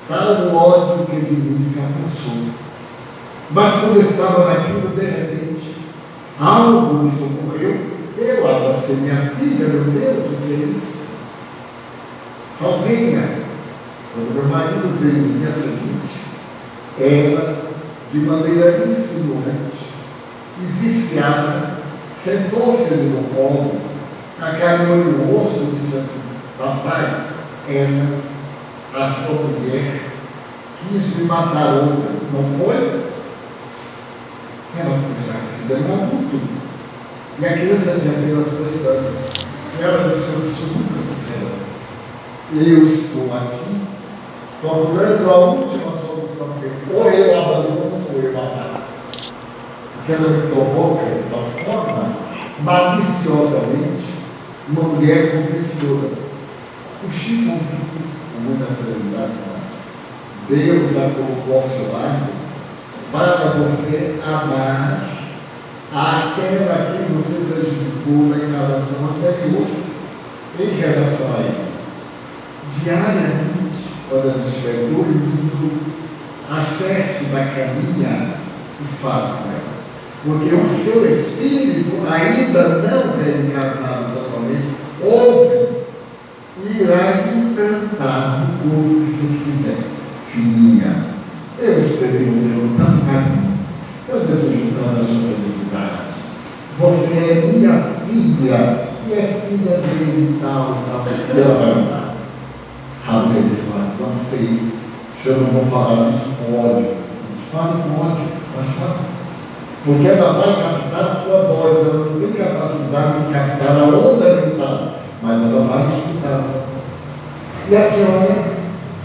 tal o ódio que de mim se apossou. Mas quando eu estava naquilo, de repente, algo me socorreu. Eu abracei minha filha, meu Deus, o que é isso? Salvinha, quando meu marido veio no dia seguinte, ela, de maneira insinuante e viciada, sentou-se-lhe no colo, acariciou o rosto e disse assim: papai, ela, a sua mulher, quis me matar outra, não foi? Ela foi já se demorou. E a criança tinha apenas 3 anos. E ela disse: eu sou muito sincera. Eu estou aqui procurando a última solução, que ou eu abandono ou eu matar. Porque ela me provoca de tal forma, maliciosamente, uma mulher competidora. O Chico, com muita serenidade, Deus a colocou ao seu lado para você amar aquela que você prejudicou na relação anterior, em relação a ele. Diariamente, quando ela estiver dormindo, acerte da caminha e fale com ela. Porque o seu espírito ainda não reencarnado totalmente, ouve e irá encantar o corpo que você quiser. Filhinha, eu esperei você com tanto carinho. Eu desejo tanto a sua felicidade. Você é minha filha e é filha dele e tal. E ela vai andar. Raul diz: mas não sei se eu não vou falar isso com ódio. Fale com ódio, mas fale. Porque ela vai captar sua voz, ela não tem capacidade vai captar a onda mental, mas ela vai escutar. E a senhora,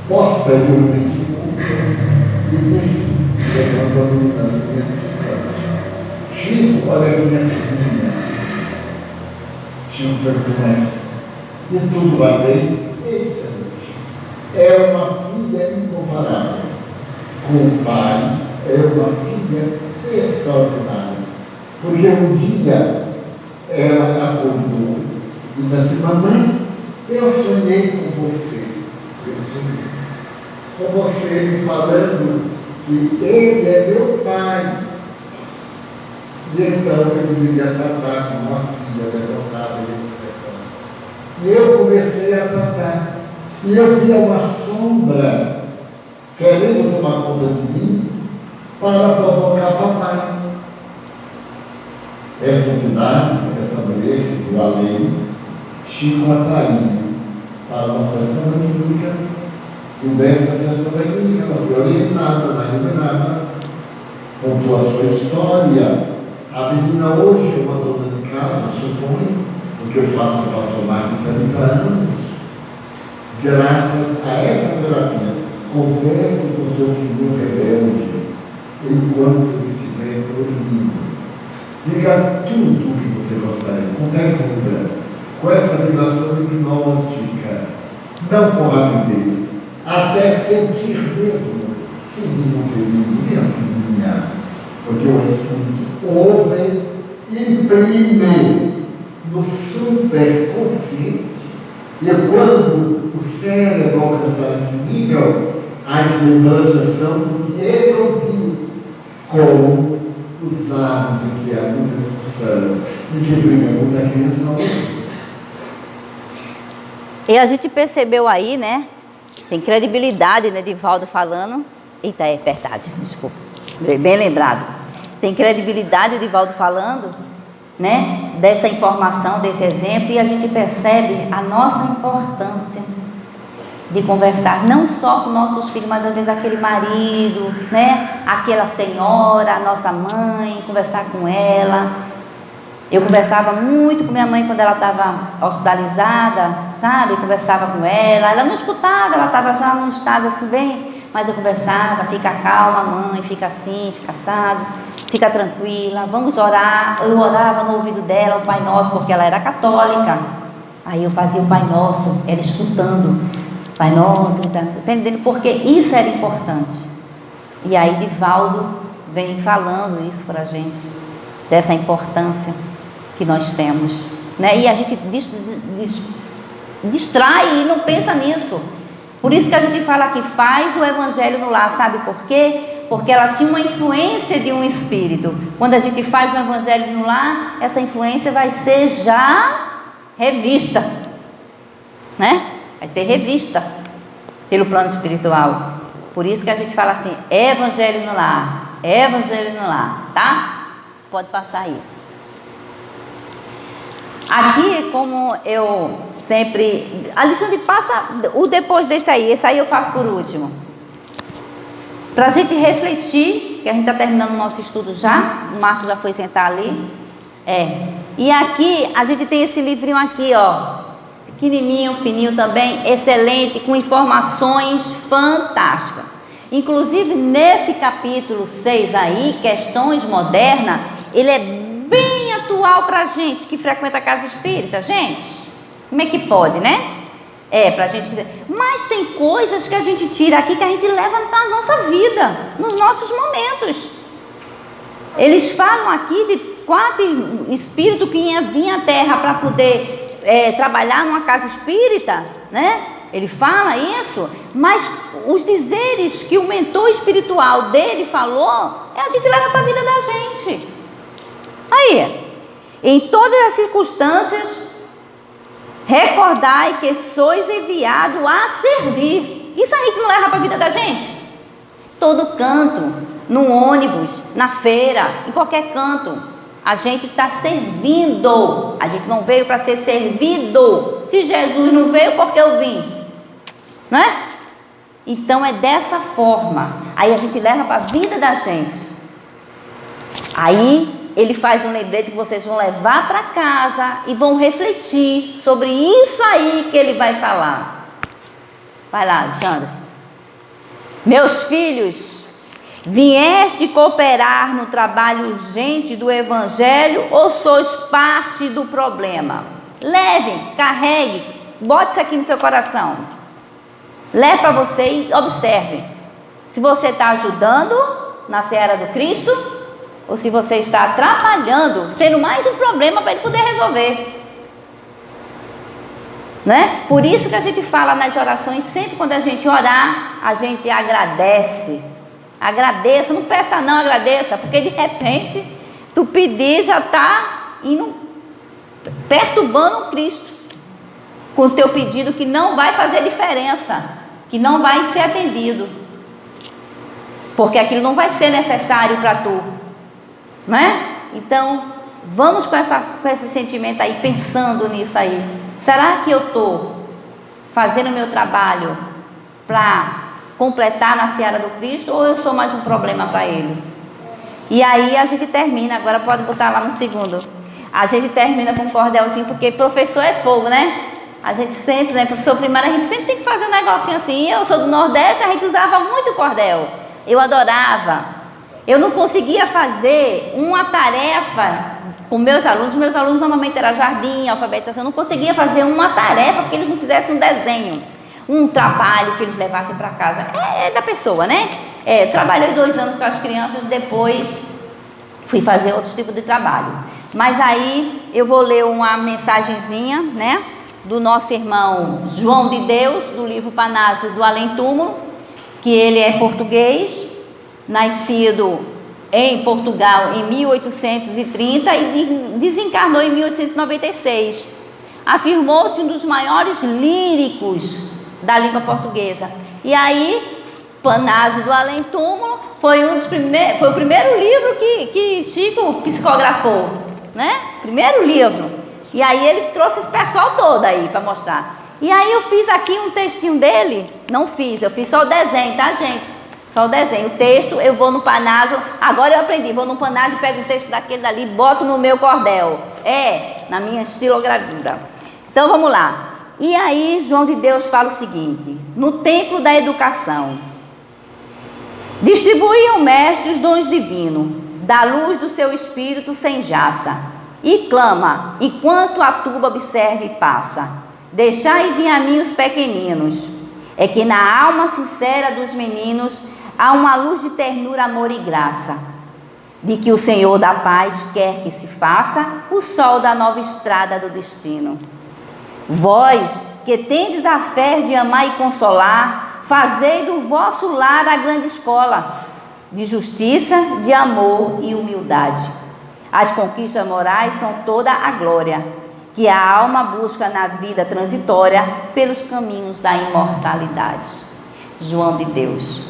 posteriormente, e disse, levando a meninazinha de cidade: Chico, olha aqui minha filhinha. Chico perguntou: mas e tudo vai bem? Excelente. É uma filha incomparável. Com o pai, é uma filha extraordinária. Porque um dia ela acordou e disse assim: mamãe, eu sonhei com você. Eu sonhei com você me falando que ele é meu pai. E então eu devia tratar como uma filha levantada e etc. E eu comecei a tratar. E eu via uma sombra querendo tomar conta de mim para provocar papai. Essa entidade, essa mulher do além, Chico atraiu para uma sessão mediúnica, e dessa sessão mediúnica ela foi orientada na iluminada, contou a sua história. A menina hoje é uma dona de casa, suponho, porque o fato se passou mais de 30 anos. Graças a essa terapia, converse com seu filho rebelde enquanto ele estiver dormindo. Diga tudo o que você gostaria, com ternura, com essa vibração hipnótica, não com rapidez, até sentir mesmo, filhinho querido, minha filhinha, porque o Espírito ouve, imprime no superconsciente, e quando o cérebro alcançar esse nível, as lembranças são do que ele ouviu, com os lábios em que há muita discussão e que primeiro da criança não ouviu. E a gente percebeu aí, né? Tem credibilidade, né, Divaldo falando. Eita, é verdade, desculpa. Bem lembrado. Tem credibilidade o Divaldo falando, né? Dessa informação, desse exemplo, e a gente percebe a nossa importância de conversar, não só com nossos filhos, mas às vezes aquele marido, né? Aquela senhora, a nossa mãe, conversar com ela. Eu conversava muito com minha mãe quando ela estava hospitalizada, sabe? Conversava com ela não escutava, ela estava já num estado assim bem, mas eu conversava: fica calma, mãe, fica assim, fica assado, fica tranquila, vamos orar. Eu orava no ouvido dela o Pai Nosso, porque ela era católica. Aí eu fazia o Pai Nosso, ela escutando, Pai Nosso, tá entendendo? Porque isso era importante. E aí Divaldo vem falando isso para a gente, dessa importância que nós temos, né? E a gente distrai e não pensa nisso. Por isso que a gente fala que faz o evangelho no lar, sabe por quê? Porque ela tinha uma influência de um espírito. Quando a gente faz o evangelho no lar, essa influência vai ser já revista, né? Vai ser revista pelo plano espiritual. Por isso que a gente fala assim: evangelho no lar, evangelho no lar, tá? Pode passar aí. Aqui, como eu sempre... Alexandre, passa o depois desse aí. Esse aí eu faço por último. Para a gente refletir, que a gente está terminando o nosso estudo já. O Marcos já foi sentar ali. E aqui, a gente tem esse livrinho aqui, ó. Pequenininho, fininho também. Excelente, com informações fantásticas. Inclusive, nesse capítulo 6 aí, Questões Modernas, ele é bem atual para a gente que frequenta a casa espírita. Gente, como é que pode, né? Pra gente. Mas tem coisas que a gente tira aqui que a gente leva na nossa vida, nos nossos momentos. Eles falam aqui de 4 espíritos que iam vir à Terra para poder trabalhar numa casa espírita, né? Ele fala isso, mas os dizeres que o mentor espiritual dele falou, a gente leva para a vida da gente. Aí, em todas as circunstâncias, recordai que sois enviado a servir. Isso a gente não leva para a vida da gente? Todo canto, no ônibus, na feira, em qualquer canto, a gente está servindo. A gente não veio para ser servido. Se Jesus não veio, por que eu vim? Não é? Então é dessa forma. Aí a gente leva para a vida da gente. Aí ele faz um lembrete que vocês vão levar para casa e vão refletir sobre isso aí que ele vai falar. Vai lá, Alexandre. Meus filhos, vieste cooperar no trabalho urgente do Evangelho ou sois parte do problema? Levem, carregue, bote isso aqui no seu coração. Leve para você e observe se você está ajudando na seara do Cristo ou se você está atrapalhando, sendo mais um problema para ele poder resolver. Né? Por isso que a gente fala nas orações, sempre quando a gente orar, a gente agradece. Agradeça, não peça não, agradeça, porque de repente tu pedir já está indo perturbando o Cristo com o teu pedido, que não vai fazer diferença, que não vai ser atendido, porque aquilo não vai ser necessário para tu, né? Então vamos com esse sentimento aí, pensando nisso aí. Será que eu estou fazendo o meu trabalho para completar na seara do Cristo, ou eu sou mais um problema para ele? E aí a gente termina, agora pode botar lá no segundo, a gente termina com um cordelzinho, porque professor é fogo, né? A gente sempre, né, professor primário, a gente sempre tem que fazer um negocinho assim. Eu sou do Nordeste, a gente usava muito cordel, eu adorava. Eu não conseguia fazer uma tarefa com meus alunos normalmente era jardim, alfabetização, eu não conseguia fazer uma tarefa porque eles não fizessem um desenho, um trabalho que eles levassem para casa. É da pessoa, né? Trabalhei 2 anos com as crianças, depois fui fazer outros tipos de trabalho. Mas aí eu vou ler uma mensagenzinha, né, do nosso irmão João de Deus, do livro Panásio do Além Túmulo, que ele é português, nascido em Portugal em 1830 e desencarnou em 1896. Afirmou-se um dos maiores líricos da língua portuguesa. E aí, Panásio do Além Túmulo foi o primeiro livro que Chico psicografou, né? Primeiro livro. E aí ele trouxe esse pessoal todo aí para mostrar. E aí eu fiz aqui um textinho dele. Não fiz, eu fiz só o desenho, tá, gente? Só o desenho. O texto, eu vou no Panásio. Agora eu aprendi, vou no Panásio, pego o texto daquele dali, boto no meu cordel. Na minha estilogravura. Então vamos lá. E aí João de Deus fala o seguinte: no templo da educação, distribuíam mestres os dons divinos, da luz do seu espírito sem jaça, e clama, enquanto a tuba observa e passa: deixai vir a mim os pequeninos. É que na alma sincera dos meninos há uma luz de ternura, amor e graça, de que o Senhor da paz quer que se faça o sol da nova estrada do destino. Vós, que tendes a fé de amar e consolar, fazei do vosso lar a grande escola de justiça, de amor e humildade. As conquistas morais são toda a glória que a alma busca na vida transitória pelos caminhos da imortalidade. João de Deus.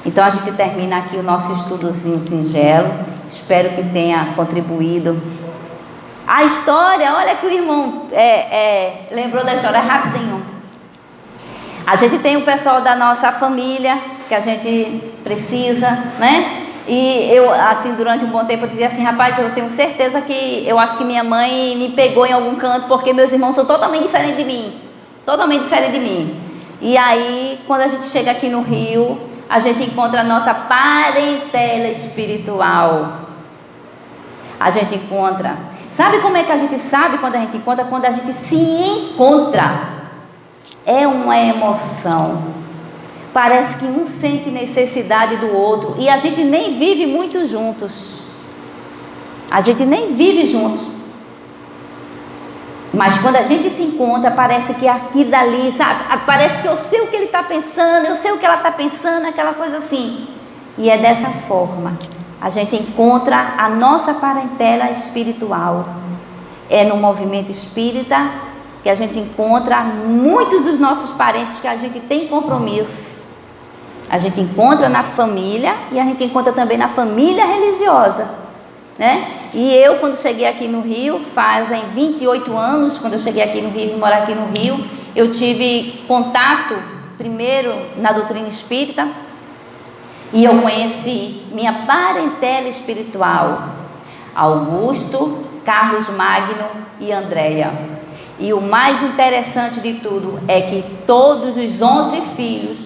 Então a gente termina aqui o nosso estudozinho singelo. Espero que tenha contribuído. A história, olha que o irmão lembrou da história rapidinho. A gente tem o pessoal da nossa família que a gente precisa, né? E eu, assim, durante um bom tempo eu dizia assim: rapaz, eu tenho certeza que eu acho que minha mãe me pegou em algum canto, porque meus irmãos são totalmente diferentes de mim. Totalmente diferentes de mim. E aí, quando a gente chega aqui no Rio, a gente encontra a nossa parentela espiritual. A gente encontra. Sabe como é que a gente sabe quando a gente encontra? Quando a gente se encontra. É uma emoção. Parece que um sente necessidade do outro. E a gente nem vive muito juntos. A gente nem vive juntos. Mas quando a gente se encontra, parece que aquilo dali, sabe? Parece que eu sei o que ele está pensando, eu sei o que ela está pensando, aquela coisa assim. E é dessa forma. A gente encontra a nossa parentela espiritual. É no movimento espírita que a gente encontra muitos dos nossos parentes que a gente tem compromisso. A gente encontra na família e a gente encontra também na família religiosa, né? E eu, quando cheguei aqui no Rio, fazem 28 anos, quando eu cheguei aqui no Rio, morar aqui no Rio, eu tive contato primeiro na doutrina espírita e eu conheci minha parentela espiritual. Augusto, Carlos Magno e Andréia. E o mais interessante de tudo é que todos os 11 filhos,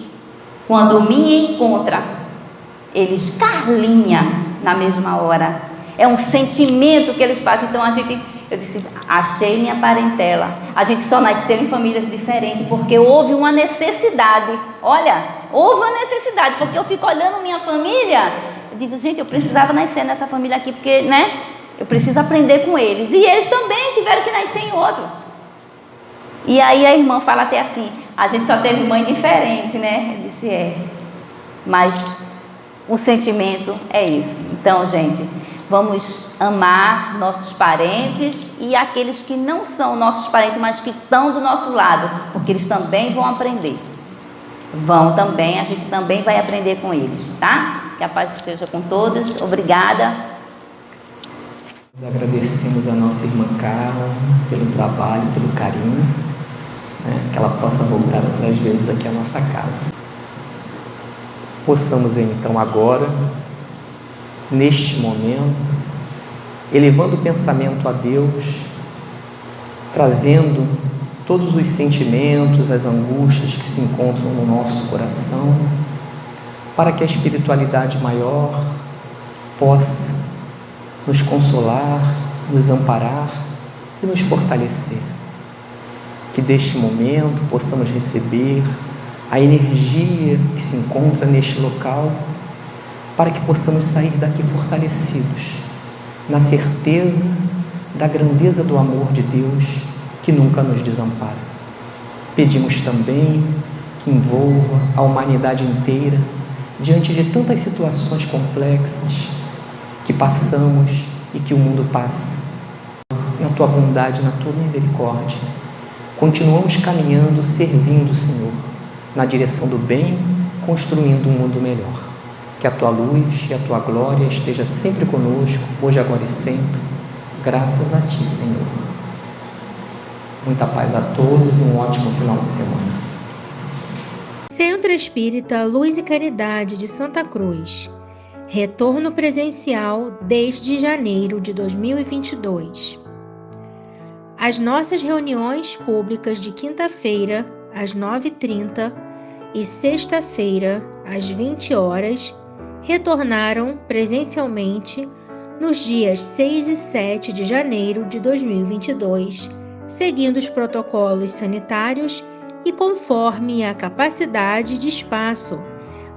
quando me encontram, eles Carlinha na mesma hora. É um sentimento que eles passam. Então eu disse, achei minha parentela. A gente só nasceu em famílias diferentes porque houve uma necessidade. Olha, houve uma necessidade, porque eu fico olhando minha família, eu digo, gente, eu precisava nascer nessa família aqui, porque, né, eu preciso aprender com eles. E eles também tiveram que nascer em outro. E aí a irmã fala até assim, a gente só teve mãe diferente, né? Eu disse, mas o sentimento é isso. Então, gente, vamos amar nossos parentes e aqueles que não são nossos parentes, mas que estão do nosso lado, porque eles também vão aprender. Vão também, a gente também vai aprender com eles, tá? Que a paz esteja com todos. Obrigada. Agradecemos a nossa irmã Carla pelo trabalho, pelo carinho, que ela possa voltar outras vezes aqui à nossa casa. Possamos então agora, neste momento, elevando o pensamento a Deus, trazendo todos os sentimentos, as angústias que se encontram no nosso coração, para que a espiritualidade maior possa nos consolar, nos amparar e nos fortalecer. Que deste momento possamos receber a energia que se encontra neste local, para que possamos sair daqui fortalecidos, na certeza da grandeza do amor de Deus, que nunca nos desampara. Pedimos também que envolva a humanidade inteira, diante de tantas situações complexas que passamos e que o mundo passa. Na Tua bondade, na Tua misericórdia, continuamos caminhando, servindo o Senhor, na direção do bem, construindo um mundo melhor. Que a Tua luz e a Tua glória esteja sempre conosco, hoje, agora e sempre. Graças a Ti, Senhor. Muita paz a todos e um ótimo final de semana. Centro Espírita Luz e Caridade de Santa Cruz. Retorno presencial desde janeiro de 2022. As nossas reuniões públicas de quinta-feira, às 9h30, e sexta-feira, às 20 horas, retornaram presencialmente nos dias 6 e 7 de janeiro de 2022, seguindo os protocolos sanitários e conforme a capacidade de espaço,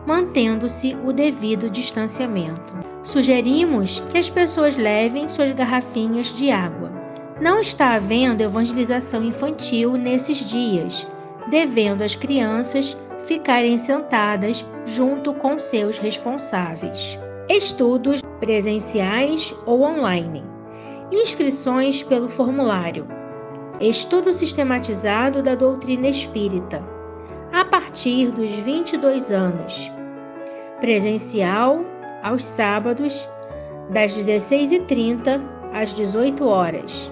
mantendo-se o devido distanciamento. Sugerimos que as pessoas levem suas garrafinhas de água. Não está havendo evangelização infantil nesses dias, devendo as crianças ficarem sentadas junto com seus responsáveis. Estudos presenciais ou online. Inscrições pelo formulário. Estudo sistematizado da doutrina espírita, a partir dos 22 anos. Presencial aos sábados, das 16h30 às 18 horas.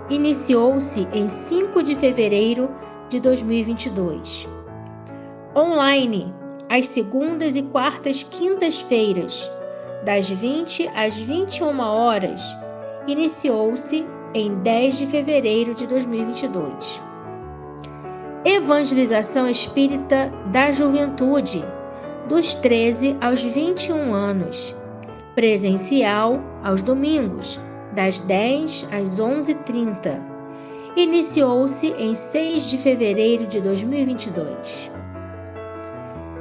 Iniciou-se em 5 de fevereiro de 2022. Online, às segundas e quartas quintas-feiras, das 20 às 21 horas. Iniciou-se em 10 de fevereiro de 2022. Evangelização Espírita da Juventude, dos 13 aos 21 anos. Presencial aos domingos, das 10 às 11h30. Iniciou-se em 6 de fevereiro de 2022.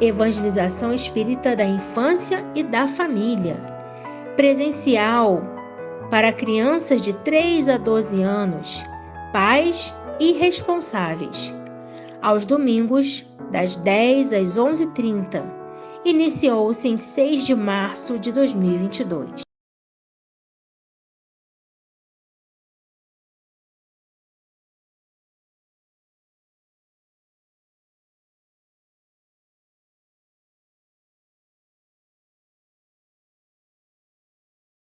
Evangelização Espírita da Infância e da Família. Presencial para crianças de 3 a 12 anos, pais e responsáveis. Aos domingos, das 10 às 11h30. Iniciou-se em 6 de março de 2022.